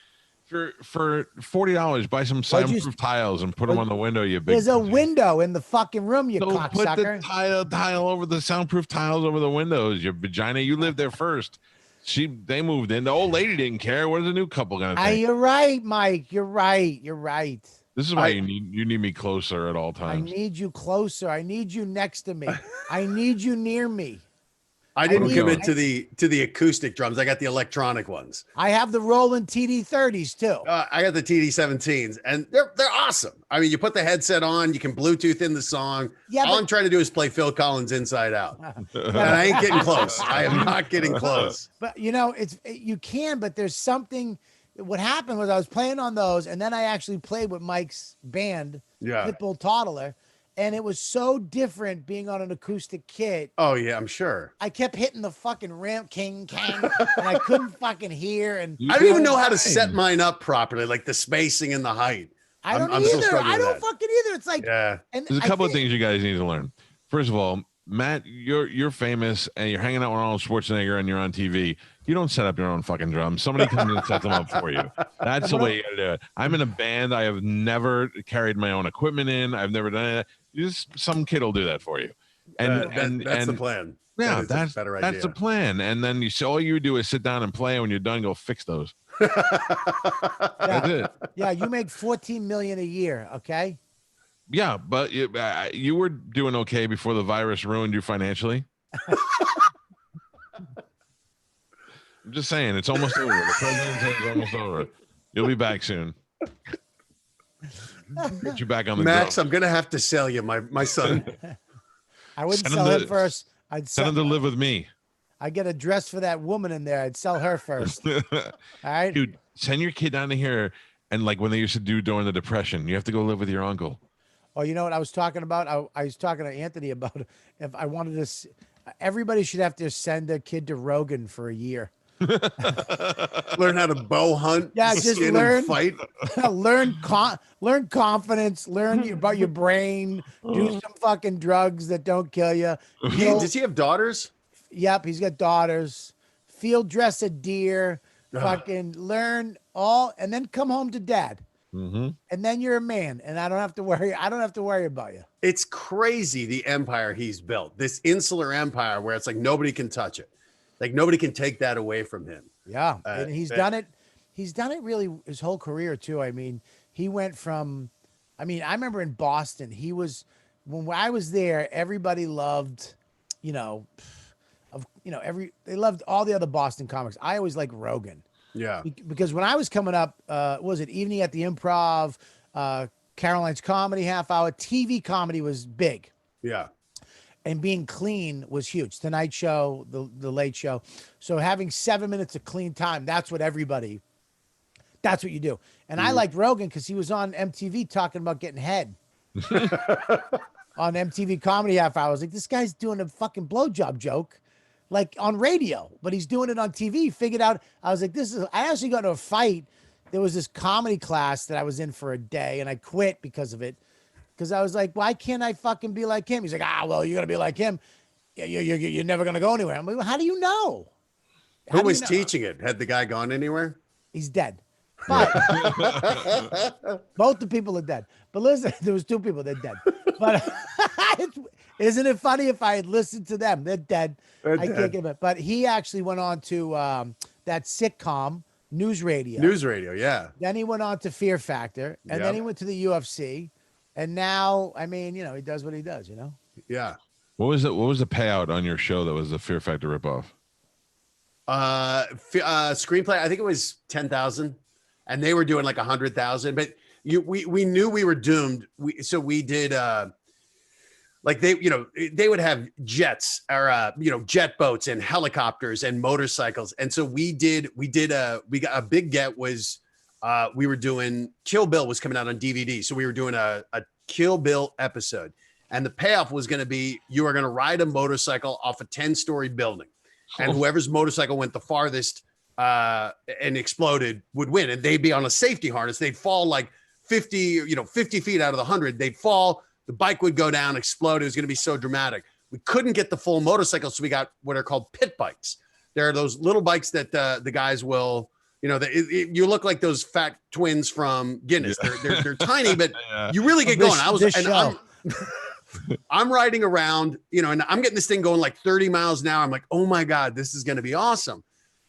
S3: For $40, buy some soundproof tiles and put them on the window. You big.
S2: There's a
S3: pussy.
S2: window in the fucking room, you
S3: So put the
S2: cocksucker.
S3: tile over the soundproof tiles over the windows. Your vagina. You lived there first. They moved in. The old lady didn't care. What is the new couple gonna think?
S2: You're right, Mike. You're right. You're right.
S3: This is why you need me closer at all
S2: I
S3: times.
S2: need you closer. I need you next to me. I need you near me.
S4: I didn't
S2: need-
S4: commit to the acoustic drums. I got the electronic ones.
S2: I have the Roland TD30s too.
S4: I got the TD17s, and they're awesome. I mean, you put the headset on, you can Bluetooth in the song.
S2: Yeah,
S4: All
S2: but-
S4: I'm trying to do is play Phil Collins Inside Out, and I ain't getting close. I am not getting close.
S2: But you can, but there's something. What happened was I was playing on those, and then I actually played with Mike's band,
S4: Yeah.
S2: Pitbull Toddler, and it was so different being on an acoustic kit.
S4: Oh yeah, I'm sure.
S2: I kept hitting the fucking ramp, king, and I couldn't fucking hear. And
S4: I don't even know how to set mine up properly, like the spacing and the height.
S2: I don't
S4: I'm still
S2: either.
S4: struggling
S2: I
S4: with
S2: don't
S4: that.
S2: fucking either. It's like,
S4: Yeah.
S2: and
S3: There's a
S2: I
S3: couple of
S2: think-
S3: things you guys need to learn. First of all, Matt, you're famous and you're hanging out with Arnold Schwarzenegger and you're on TV. You don't set up your own fucking drums. Somebody comes and sets them up for you. That's the way you gotta do it. I'm in a band. I have never carried my own equipment in. I've never done it. Just some kid will do that for you. And
S4: That's the plan.
S3: Yeah,
S4: That is a
S3: that's
S4: better idea.
S3: That's the plan. And then all you do is sit down and play. And when you're done, go fix those. That's it.
S2: Yeah, you make 14 million a year, okay?
S3: Yeah, but you were doing okay before the virus ruined you financially. I'm just saying, it's almost over. The president says it's almost over. You'll be back soon. Get you back on the
S4: Max,
S3: drum.
S4: I'm gonna have to sell you my son.
S2: I wouldn't
S3: Send
S2: sell
S3: him
S2: him
S3: to-
S2: first. I'd
S3: Send him
S2: sell.
S3: to live with me.
S2: I get a dress for that woman in there. I'd sell her first. All right.
S3: Dude, send your kid down to here. And like when they used to do during the Depression, you have to go live with your uncle.
S2: Oh, you know what I was talking about? I was talking to Anthony about if I wanted to. Everybody should have to send their kid to Rogan for a year.
S4: Learn how to bow hunt.
S2: Yeah, just
S4: skin and
S2: learn-
S4: fight.
S2: learn confidence. Learn about your brain. Do some fucking drugs that don't kill you.
S4: Does he have daughters?
S2: Yep, he's got daughters. Field dress a deer. Fucking learn all, and then come home to dad.
S3: Mm-hmm.
S2: And then you're a man, and I don't have to worry. I don't have to worry about you.
S4: It's crazy the empire he's built. This insular empire where it's like nobody can touch it. Like nobody can take that away from him.
S2: Yeah, and he's done it. He's done it really his whole career too. I mean, he went from. I mean, I remember in Boston, he was when I was there. Everybody loved, they loved all the other Boston comics. I always liked Rogan.
S4: Yeah.
S2: Because when I was coming up, was it Evening at the Improv, Caroline's Comedy half hour. TV comedy was big.
S4: Yeah.
S2: And being clean was huge. Tonight Show, the Late Show. So having 7 minutes of clean time, that's what you do. And I liked Rogan because he was on MTV talking about getting head. On MTV Comedy half hour. I was like, this guy's doing a fucking blowjob joke, like on radio, but he's doing it on TV. Figured out, I was like, I actually got into a fight. There was this comedy class that I was in for a day and I quit because of it. Because I was like, why can't I fucking be like him? He's like, well, you're going to be like him. You're never going to go anywhere. I'm like, well, how do you know?
S4: Who was teaching it? Had the guy gone anywhere?
S2: He's dead. But both the people are dead. But listen, there was 2 people, they're dead. But isn't it funny if I had listened to them? They're dead. I can't get it. But he actually went on to that sitcom, News Radio.
S4: News Radio, yeah.
S2: Then he went on to Fear Factor. And then he went to the UFC. And now, I mean, he does what he does,
S4: Yeah.
S3: What was the payout on your show that was the Fear Factor ripoff?
S4: Screenplay, I think it was 10,000, and they were doing like 100,000. But we knew we were doomed. So we did like they would have jets or jet boats and helicopters and motorcycles, and so we got a big get was we were doing Kill Bill was coming out on DVD, so we were doing a Kill Bill episode, and the payoff was going to be you are going to ride a motorcycle off a 10-story building. And whoever's motorcycle went the farthest and exploded would win. And they'd be on a safety harness. They'd fall like 50 feet out of the 100. They'd fall. The bike would go down, explode. It was going to be so dramatic. We couldn't get the full motorcycle, so we got what are called pit bikes. There are those little bikes that the guys will, you look like those fat twins from Guinness. They're tiny, but you really get going. I'm riding around, and I'm getting this thing going like 30 miles an hour. I'm like, oh my God, this is going to be awesome.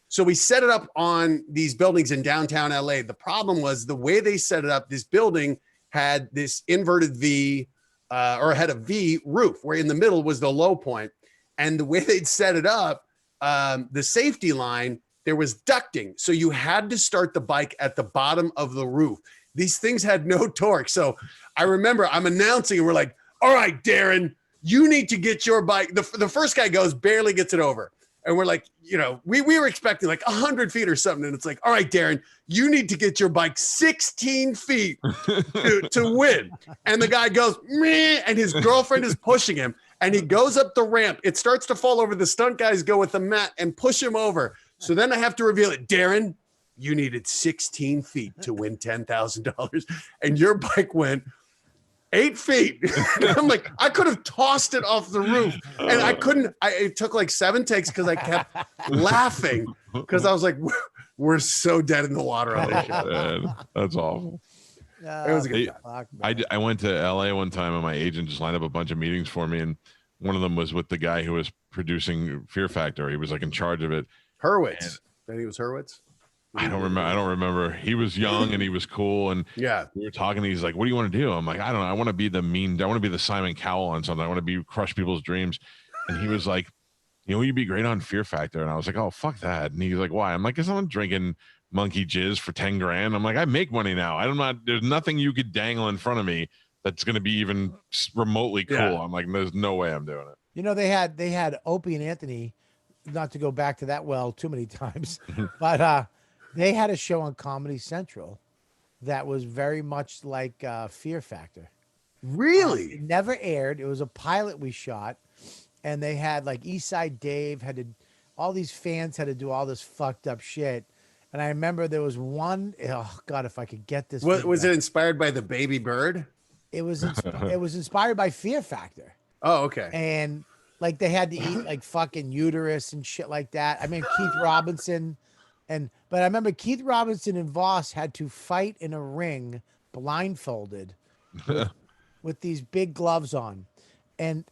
S4: So we set it up on these buildings in downtown LA. The problem was the way they set it up, this building had this inverted V or had a V roof where in the middle was the low point. And the way they'd set it up, the safety line, there was ducting. So you had to start the bike at the bottom of the roof. These things had no torque. So I remember I'm announcing and we're like, all right, Darren, you need to get your bike. The first guy goes, barely gets it over. And we're like, we were expecting like 100 feet or something. And it's like, all right, Darren, you need to get your bike 16 feet to win. And the guy goes, meh, and his girlfriend is pushing him. And he goes up the ramp. It starts to fall over. The stunt guys go with the mat and push him over. So then I have to reveal it. Darren, you needed 16 feet to win $10,000. And your bike went 8 feet. I'm like, I could have tossed it off the roof and I couldn't. It took like 7 takes because I kept laughing because I was like, we're so dead in the water on this shit.
S3: That's awful.
S4: It was a good time.
S3: I went to LA one time and my agent just lined up a bunch of meetings for me. And one of them was with the guy who was producing Fear Factor. He was like in charge of it.
S4: Hurwitz. I think it was Hurwitz.
S3: I don't remember. He was young and he was cool. And
S4: yeah,
S3: we were talking. He's like, "What do you want to do?" I'm like, "I don't know. I want to be I want to be the Simon Cowell on something. I want to crush people's dreams." And he was like, "You'd be great on Fear Factor." And I was like, "Oh, fuck that." And he's like, "Why?" I'm like, "Is someone drinking monkey jizz for 10 grand?" I'm like, "I make money now. There's nothing you could dangle in front of me that's going to be even remotely cool." Yeah. I'm like, "There's no way I'm doing it."
S2: They had Opie and Anthony, not to go back to that well too many times, but they had a show on Comedy Central that was very much like Fear Factor.
S4: Really?
S2: It never aired. It was a pilot we shot, and they had like Eastside Dave all these fans had to do all this fucked up shit. And I remember there was one, oh God, if I could get this.
S4: Was it inspired by the baby bird?
S2: It was inspired by Fear Factor.
S4: Oh, okay.
S2: And like they had to eat like fucking uterus and shit like that. I mean, Keith Robinson. But I remember Keith Robinson and Voss had to fight in a ring blindfolded with these big gloves on. And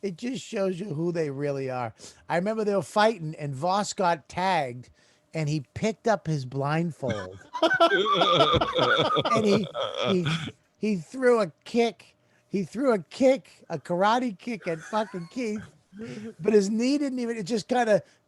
S2: it just shows you who they really are. I remember they were fighting and Voss got tagged and he picked up his blindfold and he threw a kick. He threw a karate kick at fucking Keith. but his knee didn't even.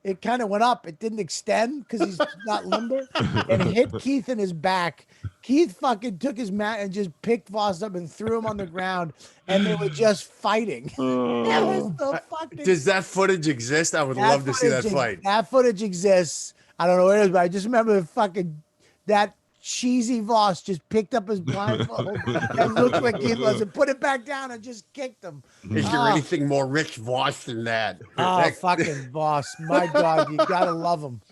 S2: It kind of went up. It didn't extend because he's not limber, and hit Keith in his back. Keith fucking took his mat and just picked Voss up and threw him on the ground, and they were just fighting. It was the fucking.
S4: Does that footage exist? I would love to see that fight.
S2: That footage exists. I don't know what it is, but I just remember that cheesy Voss just picked up his blindfold and looked where Keith was and put it back down and just kicked him.
S4: Is there anything more Rich Voss than that?
S2: Oh, fucking Voss. My God, you gotta love him.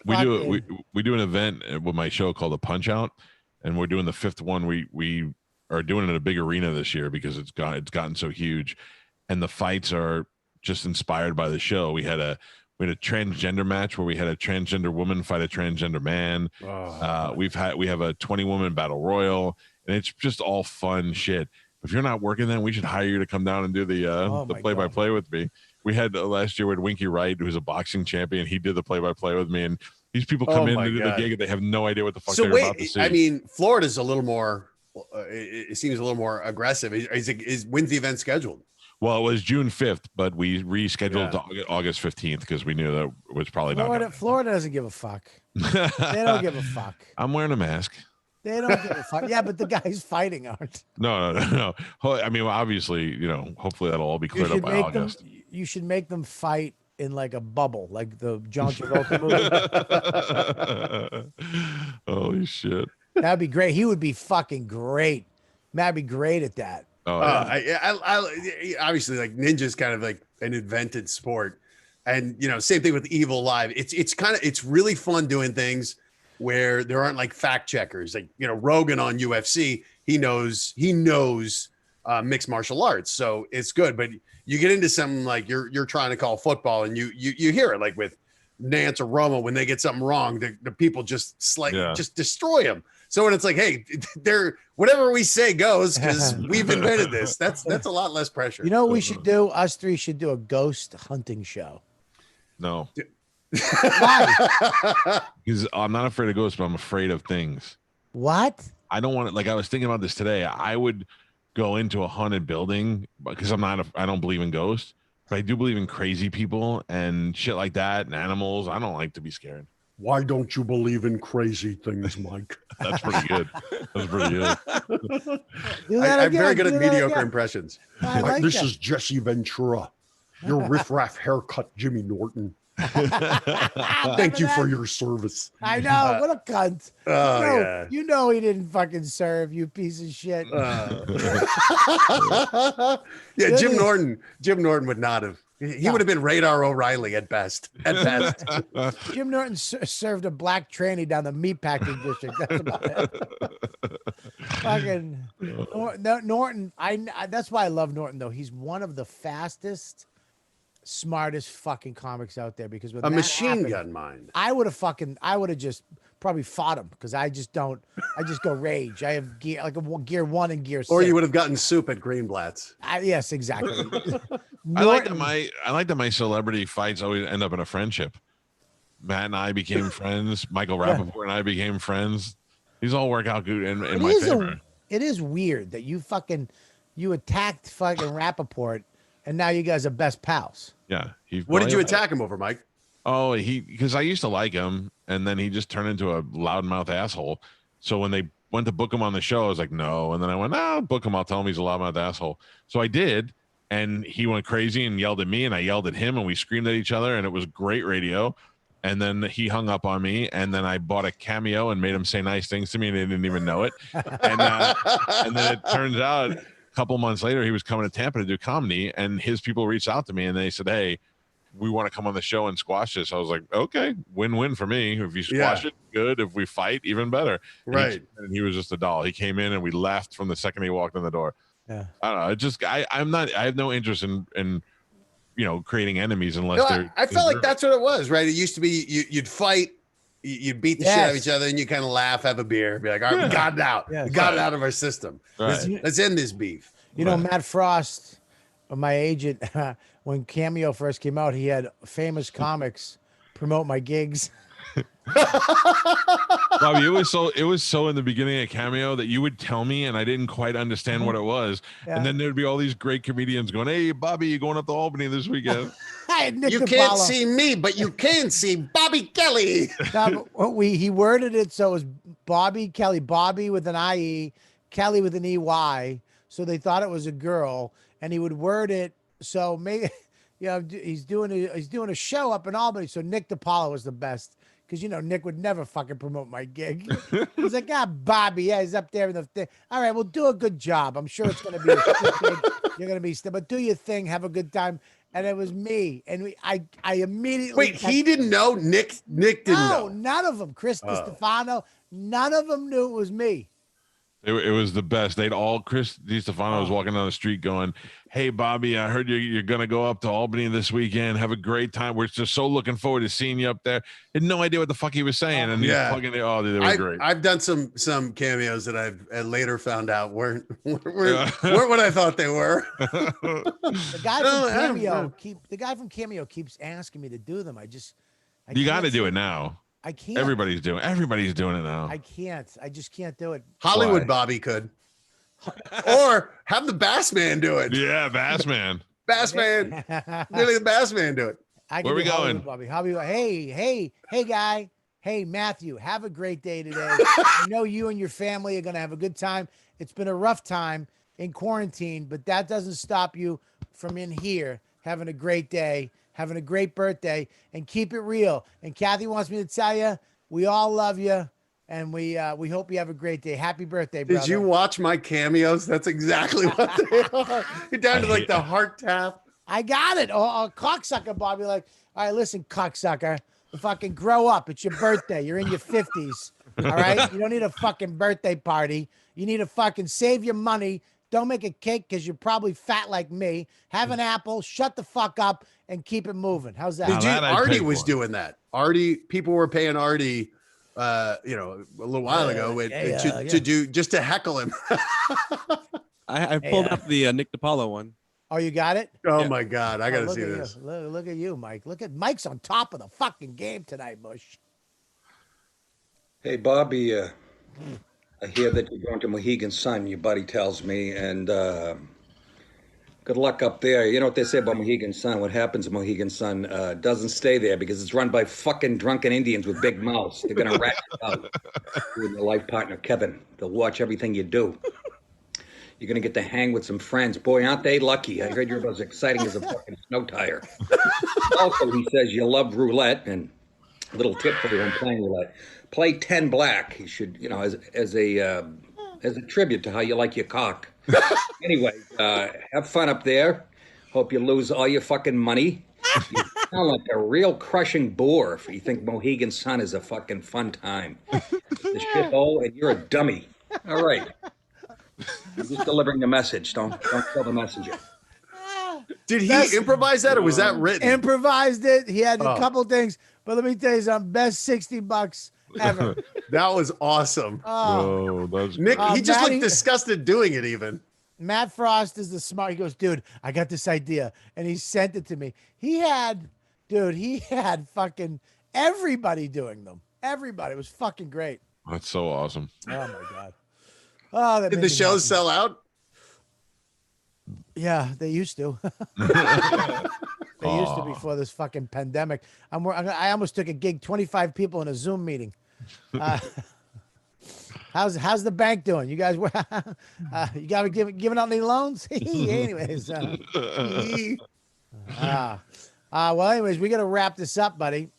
S3: We do an event with my show called the Punch Out, and we're doing the 5th one. We are doing it in a big arena this year because it's gotten so huge, and the fights are just inspired by the show. We had a transgender match where we had a transgender woman fight a transgender man. We have a 20-woman battle royal, and it's just all fun shit. If you're not working, then we should hire you to come down and do the play-by-play with me. We had last year with Winky Wright, who's a boxing champion. He did the play-by-play with me, and these people come in to do the gig and they have no idea what the fuck they're about to see.
S4: I mean, Florida's a little more. It seems a little more aggressive. When's the event scheduled?
S3: Well, it was June 5th, but we rescheduled to August 15th because we knew that it was probably not.
S2: Florida doesn't give a fuck. They don't give a fuck.
S3: I'm wearing a mask.
S2: They don't give a fuck. Yeah, but the guys fighting aren't.
S3: No. I mean, obviously, hopefully that'll all be cleared up by August.
S2: You should make them fight in like a bubble, like the John Travolta movie.
S3: Holy shit.
S2: That'd be great. He would be fucking great. Matt'd be great at that.
S3: Oh,
S4: yeah. I obviously, like, ninja's kind of like an invented sport, and same thing with Evil Live. It's really fun doing things where there aren't like fact checkers. Like Rogan on UFC, he knows mixed martial arts, so it's good. But you get into something like you're trying to call football, and you hear it like with Nance or Roma when they get something wrong, the people just just destroy them. So when it's like, hey, whatever we say goes because we've invented this. That's a lot less pressure.
S2: You know what we should do? Us three should do a ghost hunting show.
S3: No.
S2: Why?
S3: Because I'm not afraid of ghosts, but I'm afraid of things.
S2: What?
S3: I don't want it. Like I was thinking about this today. I would go into a haunted building because I don't believe in ghosts, but I do believe in crazy people and shit like that and animals. I don't like to be scared.
S4: Why don't you believe in crazy things, Mike?
S3: That's pretty good. That's pretty good.
S4: I'm very good at mediocre impressions.
S5: This is Jesse Ventura, your riffraff haircut, Jimmy Norton. Thank you for your service.
S2: I know. What a cunt.
S4: Yeah.
S2: You know he didn't fucking serve, you piece of shit.
S4: Yeah, Jim Norton would not have. He would have been Radar O'Reilly at best.
S2: Jim Norton served a black tranny down the meatpacking district. That's about it. Fucking Norton. That's why I love Norton, though. He's one of the fastest, smartest fucking comics out there. Because with
S4: a machine gun mind,
S2: I would have just probably fought him because I just go rage. I have gear like a gear 1 and gear 6.
S4: Or you would have gotten soup at Greenblatt's.
S2: Yes, exactly.
S3: I like that my celebrity fights always end up in a friendship. Matt and I became friends. Michael Rappaport and I became friends. These all work out good in my favor.
S2: It is weird that you attacked fucking Rappaport and now you guys are best pals.
S3: Yeah.
S4: What did you attack him over, Mike?
S3: Oh, because I used to like him, and then he just turned into a loudmouth asshole. So when they went to book him on the show, I was like, no. And then I went, no, book him. I'll tell him he's a loudmouth asshole. So I did, and he went crazy and yelled at me, and I yelled at him, and we screamed at each other, and it was great radio. And then he hung up on me, and then I bought a cameo and made him say nice things to me, and he didn't even know it. And then it turns out a couple months later, he was coming to Tampa to do comedy, and his people reached out to me, and they said, hey, we want to come on the show and squash this. I was like, okay, win-win for me. If you squash it, good. If we fight, even better.
S4: Right.
S3: And he was just a doll. He came in and we laughed from the second he walked in the door.
S2: Yeah.
S3: I don't know. I have no interest in creating enemies unless they're.
S4: I felt like that's what it was, right? It used to be you'd fight, you'd beat the shit out of each other, and you kind of laugh, have a beer, be like, all right, we got it out. We got it out of our system.
S3: Right.
S4: Let's end this beef.
S2: You know, Matt Frost, my agent, when Cameo first came out, he had famous comics promote my gigs.
S3: Bobby, it was so in the beginning of Cameo that you would tell me and I didn't quite understand what it was.
S2: Yeah.
S3: And then there'd be all these great comedians going, "Hey, Bobby, you going up to Albany this weekend?"
S4: You can't see me, but you can see Bobby Kelly.
S2: No, but he worded it so it was Bobby Kelly, Bobby with an IE, Kelly with an EY. So they thought it was a girl, and he would word it so maybe, he's doing a show up in Albany. So Nick DiPaolo was the best. Because, Nick would never fucking promote my gig. He's like, Bobby, yeah, he's up there in the thing. All right, well, do a good job. I'm sure it's going to be a shit gig. You're going to be, but do your thing. Have a good time. And it was me. And I immediately.
S4: Wait, he didn't know? Nick didn't know?
S2: No, none of them. Chris DiStefano, none of them knew it was me.
S3: It was the best. Chris DiStefano was walking down the street going, "Hey, Bobby, I heard you're going to go up to Albany this weekend. Have a great time. We're just so looking forward to seeing you up there." Had no idea what the fuck he was saying. And
S4: yeah,
S3: they were great.
S4: I've done some cameos that I've later found out weren't what I thought they were.
S2: The guy from Cameo keeps asking me to do them.
S3: You got to do it now.
S2: I can't.
S3: Everybody's doing it now.
S2: I can't. I just can't do it.
S4: Hollywood Bobby could. Or have the Bass Man do it.
S3: Yeah, Bass Man.
S4: Bass Man. Really, the Bass Man do it.
S2: Where
S3: we going?
S2: Bobby. Hey, guy. Hey, Matthew, have a great day today. I know you and your family are going to have a good time. It's been a rough time in quarantine, but that doesn't stop you from in here having a great day, having a great birthday, and keep it real. And Kathy wants me to tell you, we all love you, and we hope you have a great day. Happy birthday, brother.
S4: Did you watch my cameos? That's exactly what they are. You're down to like the heart tap.
S2: I got it. Oh, cocksucker, Bobby. Like, all right, listen, cocksucker. Fucking grow up. It's your birthday. You're in your 50s. All right? You don't need a fucking birthday party. You need to fucking save your money. Don't make a cake because you're probably fat like me. Have an apple, shut the fuck up, and keep it moving. How's that?
S4: Artie was doing that. People were paying Artie, a little while ago to do just to heckle him.
S6: I pulled up the Nick DiPaolo one.
S2: Oh, you got it?
S4: Oh my God, I gotta see this.
S2: Look at you, Mike. Look at Mike's on top of the fucking game tonight, Bush.
S7: Hey, Bobby. I hear that you're going to Mohegan Sun, your buddy tells me, and good luck up there. You know what they say about Mohegan Sun? What happens at Mohegan Sun doesn't stay there because it's run by fucking drunken Indians with big mouths. They're going to rat you out. You and your life partner, Kevin. They'll watch everything you do. You're going to get to hang with some friends. Boy, aren't they lucky? I heard you're as exciting as a fucking snow tire. Also, he says you love roulette, and a little tip for you when playing roulette. Play 10 black. You should, as a tribute to how you like your cock. Anyway, have fun up there. Hope you lose all your fucking money. You sound like a real crushing bore if you think Mohegan Sun is a fucking fun time. The shithole, and you're a dummy. All right. I'm just delivering the message. Don't kill the messenger.
S4: Did he improvise that, or was that written?
S2: Improvised it. He had a couple things, but let me tell you something. Best $60 ever.
S4: That was awesome. Nick, he just looked disgusted doing it. Even
S2: Matt Frost is the smart. He goes, dude, I got this idea, and he sent it to me. He had fucking everybody doing them. Everybody. It was fucking great.
S3: That's so awesome.
S2: Oh my God. Oh,
S4: did the shows sell out?
S2: Yeah, they used to. They used to before this fucking pandemic. I almost took a gig, 25 people in a Zoom meeting. How's the bank doing? You guys, you got giving out any loans? Anyways, well, anyways, we got to wrap this up, buddy.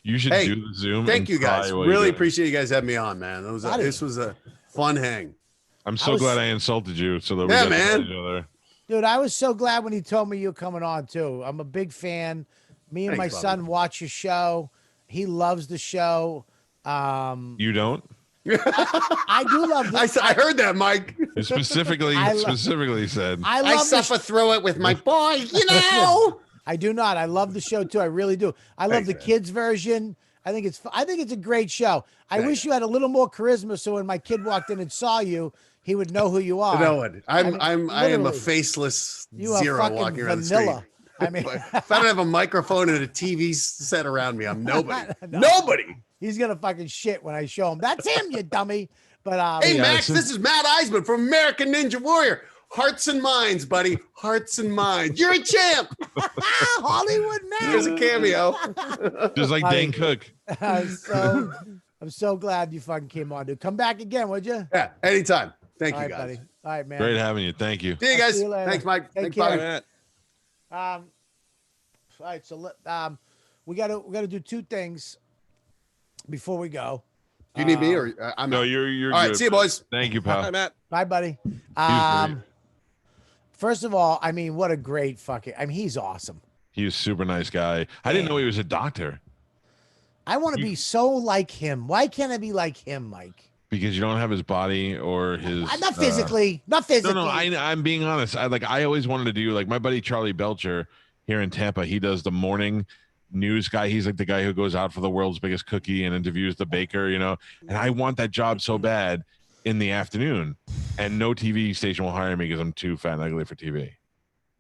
S3: You should do the Zoom.
S4: Thank you guys. Really appreciate you guys having me on, man. This was a fun hang.
S3: I'm so glad I insulted you so that we got to know each other.
S2: Dude, I was so glad when he told me you were coming on too. I'm a big fan. Me and my son watch your show. He loves the show.
S3: You don't?
S2: I do love this.
S4: I heard that, Mike.
S3: Specifically said.
S4: I suffer through it with my boy,
S2: I do not. I love the show too. I really do. I love the kids version. I think it's a great show. I wish you had a little more charisma so when my kid walked in and saw you, he would know who you are.
S4: No one. I am a faceless zero walking around the street.
S2: I mean,
S4: if I don't have a microphone and a TV set around me, I'm nobody. Nobody.
S2: He's gonna fucking shit when I show him. That's him, you dummy. But
S4: Hey,
S3: Yeah,
S4: Max,
S3: since-
S4: this is Matt Eisman from American Ninja Warrior. Hearts and minds, buddy. Hearts and minds. You're a champ.
S2: Hollywood
S4: Here's a
S2: man.
S3: cameo. Just like Dane Cook.
S2: I'm so glad you fucking came on, dude. Come back again, would you?
S4: Yeah, anytime. Thank
S2: All
S4: you,
S2: right,
S4: guys.
S2: buddy. All right, man.
S3: Great having you. Thank you.
S4: See you
S2: I'll
S4: guys.
S2: see you later.
S4: Thanks, Mike.
S2: Take
S4: Thanks,
S2: care.
S4: Bobby.
S2: All right, so we gotta do two things before we go.
S4: Do you need me or I'm
S3: No,
S4: out?
S3: you're
S4: All right,
S3: good.
S4: see you, boys.
S3: Thank you,
S6: Hi,
S3: pal.
S6: Matt.
S2: Bye, buddy.
S3: great.
S2: First of all, I mean, what a great fucking. I mean, he's awesome.
S3: He was a super nice guy. I didn't know he was a doctor
S2: I want to be so like him. Why can't I be like him, Mike?
S3: because you don't have his body or his.
S2: Not physically. Not physically.
S3: No, I'm being honest. I always wanted to do like my buddy Charlie Belcher here in Tampa. He does the morning news guy. He's like the guy who goes out for the world's biggest cookie and interviews the baker, you know. And I want that job so bad in the afternoon, and no TV station will hire me because I'm too fat and ugly for TV.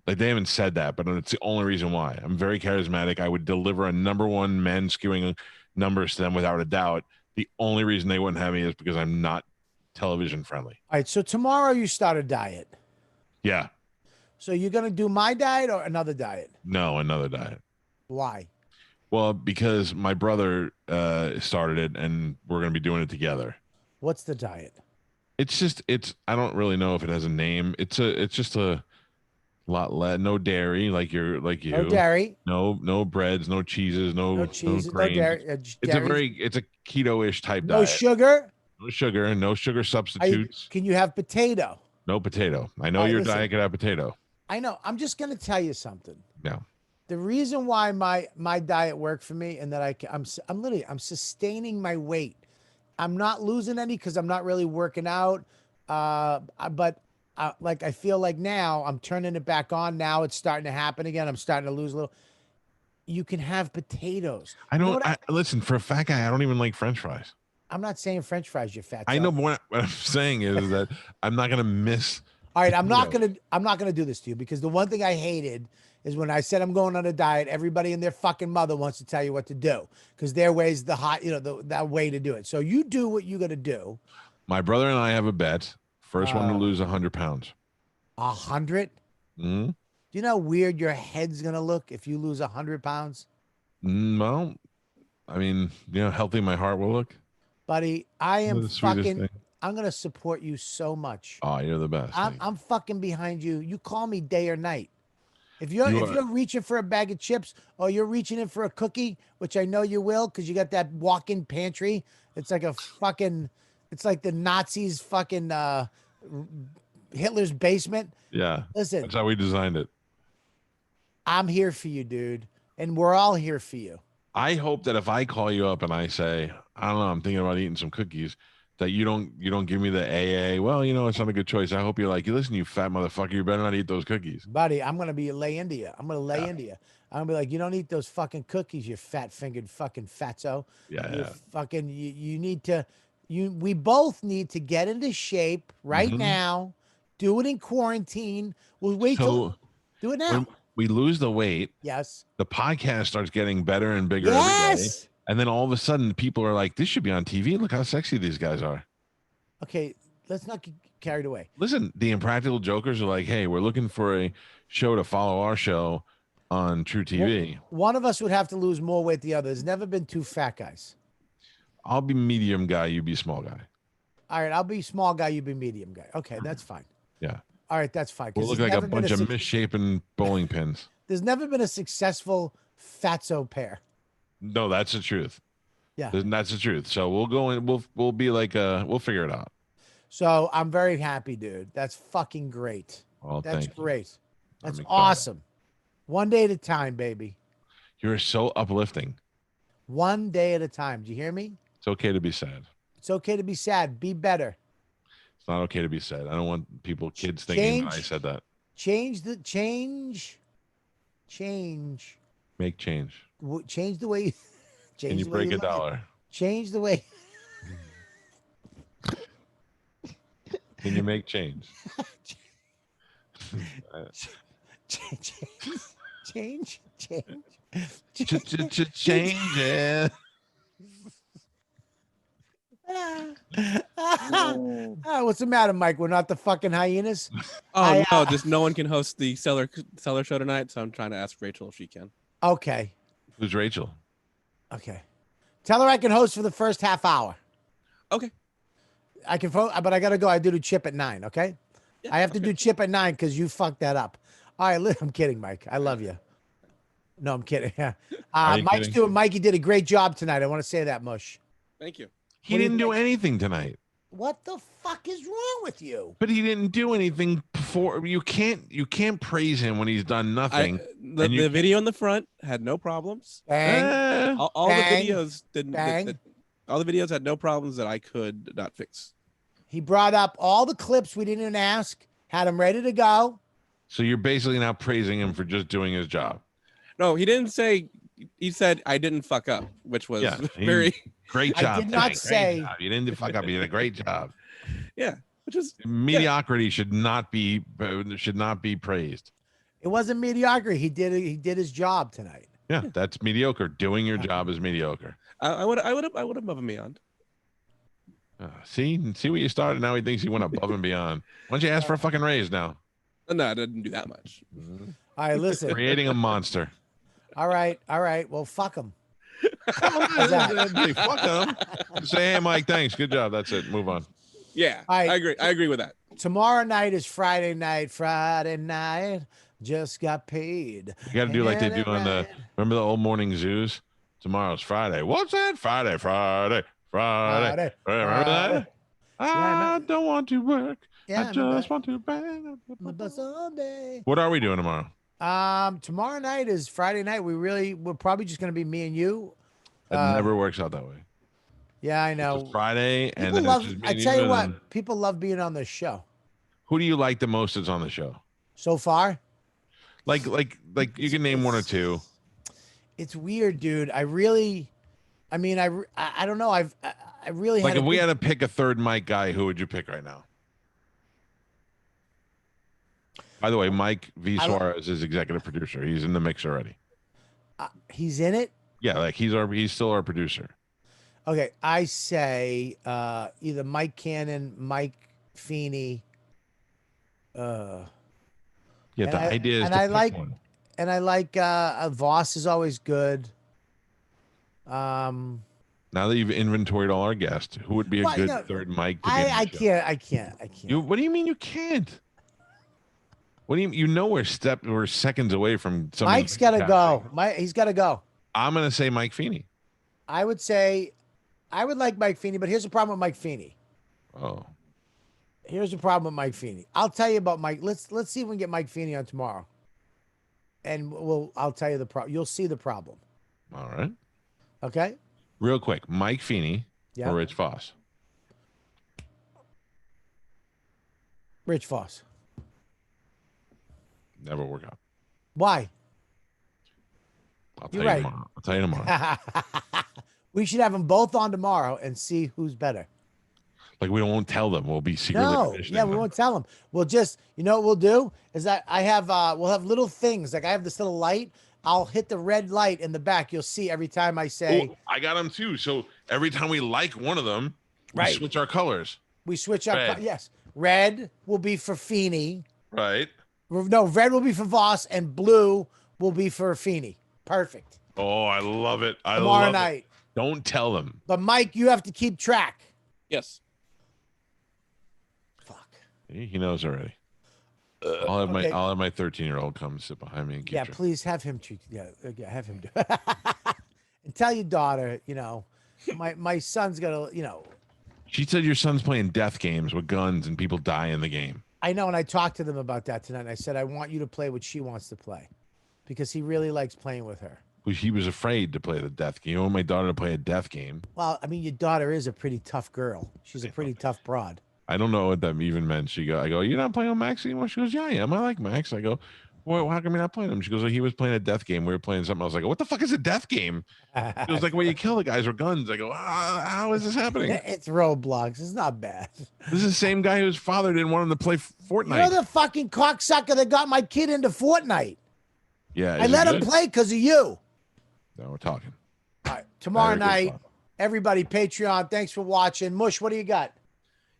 S3: Like they haven't said that, but it's the only reason why. I'm very charismatic. I would deliver a #1 men skewing numbers to them without a doubt. The only reason they wouldn't have me is because I'm not television friendly.
S2: All right, so tomorrow you start a diet.
S3: Yeah.
S2: So you're gonna do my diet or another diet?
S3: No, another diet.
S2: Why?
S3: Well, because my brother started it and we're going to be doing it together.
S2: What's the diet?
S3: It's I don't really know if it has a name. It's just a lot less, no dairy like you.
S2: No dairy.
S3: No breads, no cheeses, no
S2: cheese. No
S3: grains.
S2: dairy.
S3: It's a keto-ish type
S2: No
S3: diet.
S2: sugar.
S3: No sugar, no sugar substitutes.
S2: Can you have potato?
S3: No potato. I know
S2: All right,
S3: your
S2: listen.
S3: diet could have potato.
S2: I know. I'm just gonna tell you something.
S3: Yeah.
S2: The reason why my diet worked for me and that I'm sustaining my weight. I'm not losing any because I'm not really working out. But I feel like now I'm turning it back on. Now it's starting to happen again. I'm starting to lose a little. You can have potatoes.
S3: I
S2: You know
S3: don't.
S2: what
S3: Listen, for a fat guy, I don't even like French fries.
S2: I'm not saying French fries. You're fat.
S3: I
S2: so.
S3: know what I'm saying is that I'm not gonna miss.
S2: All right, I'm not gonna do this to you because the one thing I hated is when I said I'm going on a diet. Everybody and their fucking mother wants to tell you what to do because their way's the hot, that way to do it. So you do what you got to do.
S3: My brother and I have a bet. First one to lose 100 pounds.
S2: 100?
S3: Mm-hmm.
S2: Do you know how weird your head's gonna look if you lose 100 pounds?
S3: Well, I mean, healthy my heart will look.
S2: Buddy, I am
S3: The sweetest
S2: fucking.
S3: thing.
S2: I'm gonna support you so much.
S3: Oh, you're the best.
S2: I'm fucking behind you. You call me day or night. If you're reaching for a bag of chips or you're reaching in for a cookie, which I know you will because you got that walk-in pantry. It's like it's like the Nazis fucking Hitler's basement.
S3: Yeah.
S2: Listen,
S3: that's how we designed it.
S2: I'm here for you, dude. And we're all here for you.
S3: I hope that if I call you up and I say, I don't know, I'm thinking about eating some cookies, that you don't give me the AA. Well, it's not a good choice. I hope you're like, listen, you fat motherfucker, you better not eat those cookies.
S2: Buddy, I'm gonna be lay into you. I'm gonna lay into you. I'm gonna be like, you don't eat those fucking cookies, you fat fingered fucking fatso.
S3: Yeah.
S2: Fucking you need to we both need to get into shape right now. Do it in quarantine. We'll wait till do it now.
S3: When we lose the weight,
S2: Yes.
S3: the podcast starts getting better and bigger every day. And then all of a sudden people are like, this should be on TV. Look how sexy these guys are.
S2: Okay, let's not get carried away.
S3: Listen, the Impractical Jokers are like, hey, we're looking for a show to follow our show on True TV.
S2: One of us would have to lose more weight than the other. There's never been two fat guys.
S3: I'll be medium guy, you be small guy.
S2: All right, I'll be small guy, you be medium guy. Okay, that's fine.
S3: Yeah.
S2: All right, that's fine.
S3: We'll look like a bunch of misshapen bowling pins.
S2: There's never been a successful fatso pair.
S3: No, that's the truth.
S2: Yeah.
S3: That's the truth. So we'll go in, we'll be like we'll figure it out.
S2: So I'm very happy, dude. That's fucking great.
S3: Well,
S2: That's
S3: thank you.
S2: great. That's
S3: excited.
S2: awesome. One day at a time, baby.
S3: You're so uplifting.
S2: One day at a time. Do you hear me?
S3: It's okay to be sad.
S2: It's okay to be sad. Be better.
S3: It's not okay to be sad. I don't want kids thinking that I said that.
S2: Change.
S3: Make change.
S2: Change the way.
S3: Can you break a dollar?
S2: Change the way.
S3: Can you make change?
S2: Change.
S3: Change it.
S2: What's the matter, Mike? We're not the fucking hyenas.
S6: Oh no, just no one can host the seller show tonight, so I'm trying to ask Rachel if she can.
S2: Okay.
S3: Who's Rachel?
S2: Okay. Tell her I can host for the first half hour.
S6: Okay.
S2: I can vote, but I gotta go. I do the chip at 9. Okay.
S6: Yeah,
S2: I have to do chip at 9 because you fucked that up. All right, I'm kidding, Mike. I love you. No, I'm kidding. Mike's doing. Mikey did a great job tonight. I want to say that, Mush.
S6: Thank you.
S3: He didn't do anything tonight.
S2: What the fuck is wrong with you?
S3: But he didn't do anything before. You can't praise him when he's done nothing.
S6: The video in the front had no problems.
S2: Bang.
S6: All
S2: Bang.
S6: the videos didn't.
S2: Bang.
S6: All the videos had no problems that I could not fix.
S2: He brought up all the clips we didn't even ask. Had them ready to go.
S3: So you're basically now praising him for just doing his job.
S6: No, he didn't say. He said I didn't fuck up, which was very
S3: great job.
S2: I did not say
S3: you didn't fuck up. You did a great job.
S6: Yeah, which is
S3: mediocrity should not be praised.
S2: It wasn't mediocrity. He did his job tonight.
S3: Yeah, that's mediocre. Doing your job is mediocre.
S6: I would have above and beyond.
S3: See what you started. Now he thinks he went above and beyond. Why don't you ask for a fucking raise now?
S6: No, I didn't do that much.
S2: All right, listen.
S3: Creating a monster.
S2: All right. Well, fuck him.
S3: Hey, fuck him. Say, hey, Mike, thanks. Good job. That's it. Move on.
S6: Yeah,
S2: right.
S6: I agree. I agree with that.
S2: Tomorrow night is Friday night. Friday night. Just got paid.
S3: You got to do like they do on remember the old morning zoos? Tomorrow's Friday. What's that? Friday. Remember that? I don't want to work. I just want to bang. What are we doing tomorrow?
S2: Tomorrow night is Friday night. We're probably just gonna be me and you.
S3: It never works out that way.
S2: Yeah, I know.
S3: It's Friday, and then
S2: I tell you what, people love being on this show.
S3: Who do you like the most that's on the show
S2: so far?
S3: Like you can name one or two.
S2: It's weird, dude. I don't know. I really
S3: like if we had to pick a third mic guy, who would you pick right now? By the way, Mike V. Suarez is executive producer. He's in the mix already.
S2: He's in it?
S3: Yeah, like he's still our producer.
S2: Okay, I say either Mike Cannon, Mike Feeney.
S3: Yeah, the idea is
S2: and
S3: to
S2: I
S3: pick
S2: like
S3: one.
S2: And I like Voss is always good.
S3: Now that you've inventoried all our guests, who would be a good third mic?
S2: I can't.
S3: What do you mean you can't? What do you know? We're seconds away from something.
S2: Mike's got to go. He's got to go.
S3: I'm gonna say Mike Feeney.
S2: I would like Mike Feeney, but here's the problem with Mike Feeney.
S3: Oh.
S2: Here's the problem with Mike Feeney. I'll tell you about Mike. Let's see if we can get Mike Feeney on tomorrow. And I'll tell you the problem. You'll see the problem.
S3: All right.
S2: Okay.
S3: Real quick, Mike Feeney or Rich Voss?
S2: Rich Voss.
S3: Never work out.
S2: Why?
S3: I'll tell you tomorrow.
S2: We should have them both on tomorrow and see who's better.
S3: Like we won't tell them. We'll be secretly
S2: we won't tell them. We'll just, what we'll do is that we'll have little things. Like I have this little light. I'll hit the red light in the back. You'll see every time I say.
S3: Oh, I got them too. So every time we like one of them, we switch our colors.
S2: We switch our yes. Red will be for Feeney.
S3: Right.
S2: No, red will be for Voss and blue will be for Feeney. Perfect.
S3: Oh, I love it.
S2: Tomorrow night.
S3: Don't tell them.
S2: But Mike, you have to keep track.
S6: Yes.
S2: Fuck.
S3: He knows already. I'll have my 13-year-old come sit behind me and keep track.
S2: Please have him have him do it. And tell your daughter, my son's got to,
S3: She said your son's playing death games with guns and people die in the game.
S2: I know, and I talked to them about that tonight. And I said, I want you to play what she wants to play because he really likes playing with her.
S3: He was afraid to play the death game. You want my daughter to play a death game?
S2: Well, I mean, your daughter is a pretty tough girl. She's a pretty tough broad.
S3: I don't know what that even meant. I go, you're not playing with Max anymore? She goes, yeah, I am. I like Max. I go, well, how come you're not playing him? She goes, well, he was playing a death game. We were playing something else. I go, what the fuck is a death game? It was like, well, you kill the guys with guns. I go, how is this happening?
S2: It's Roblox. It's not bad.
S3: This is the same guy whose father didn't want him to play Fortnite.
S2: You're the fucking cocksucker that got my kid into Fortnite.
S3: Yeah.
S2: I let him play because of you.
S3: Now we're talking.
S2: All right. Tomorrow night, Everybody, Patreon. Thanks for watching. Mush, what do you got?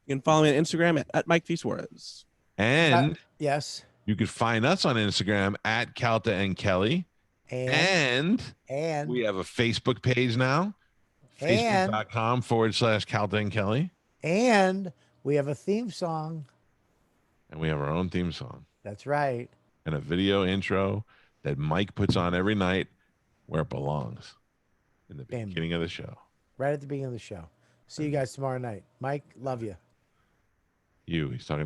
S6: You can follow me on Instagram at Mike V. Suarez.
S3: And
S2: yes,
S3: you can find us on Instagram at Calta and Kelly. And we have a Facebook page now. Facebook.com/Calta and Kelly.
S2: And we have a theme song.
S3: And we have our own theme song.
S2: That's right.
S3: And a video intro that Mike puts on every night where it belongs. In the beginning of the show.
S2: Right at the beginning of the show. See you guys tomorrow night. Mike, love you.
S3: He's talking to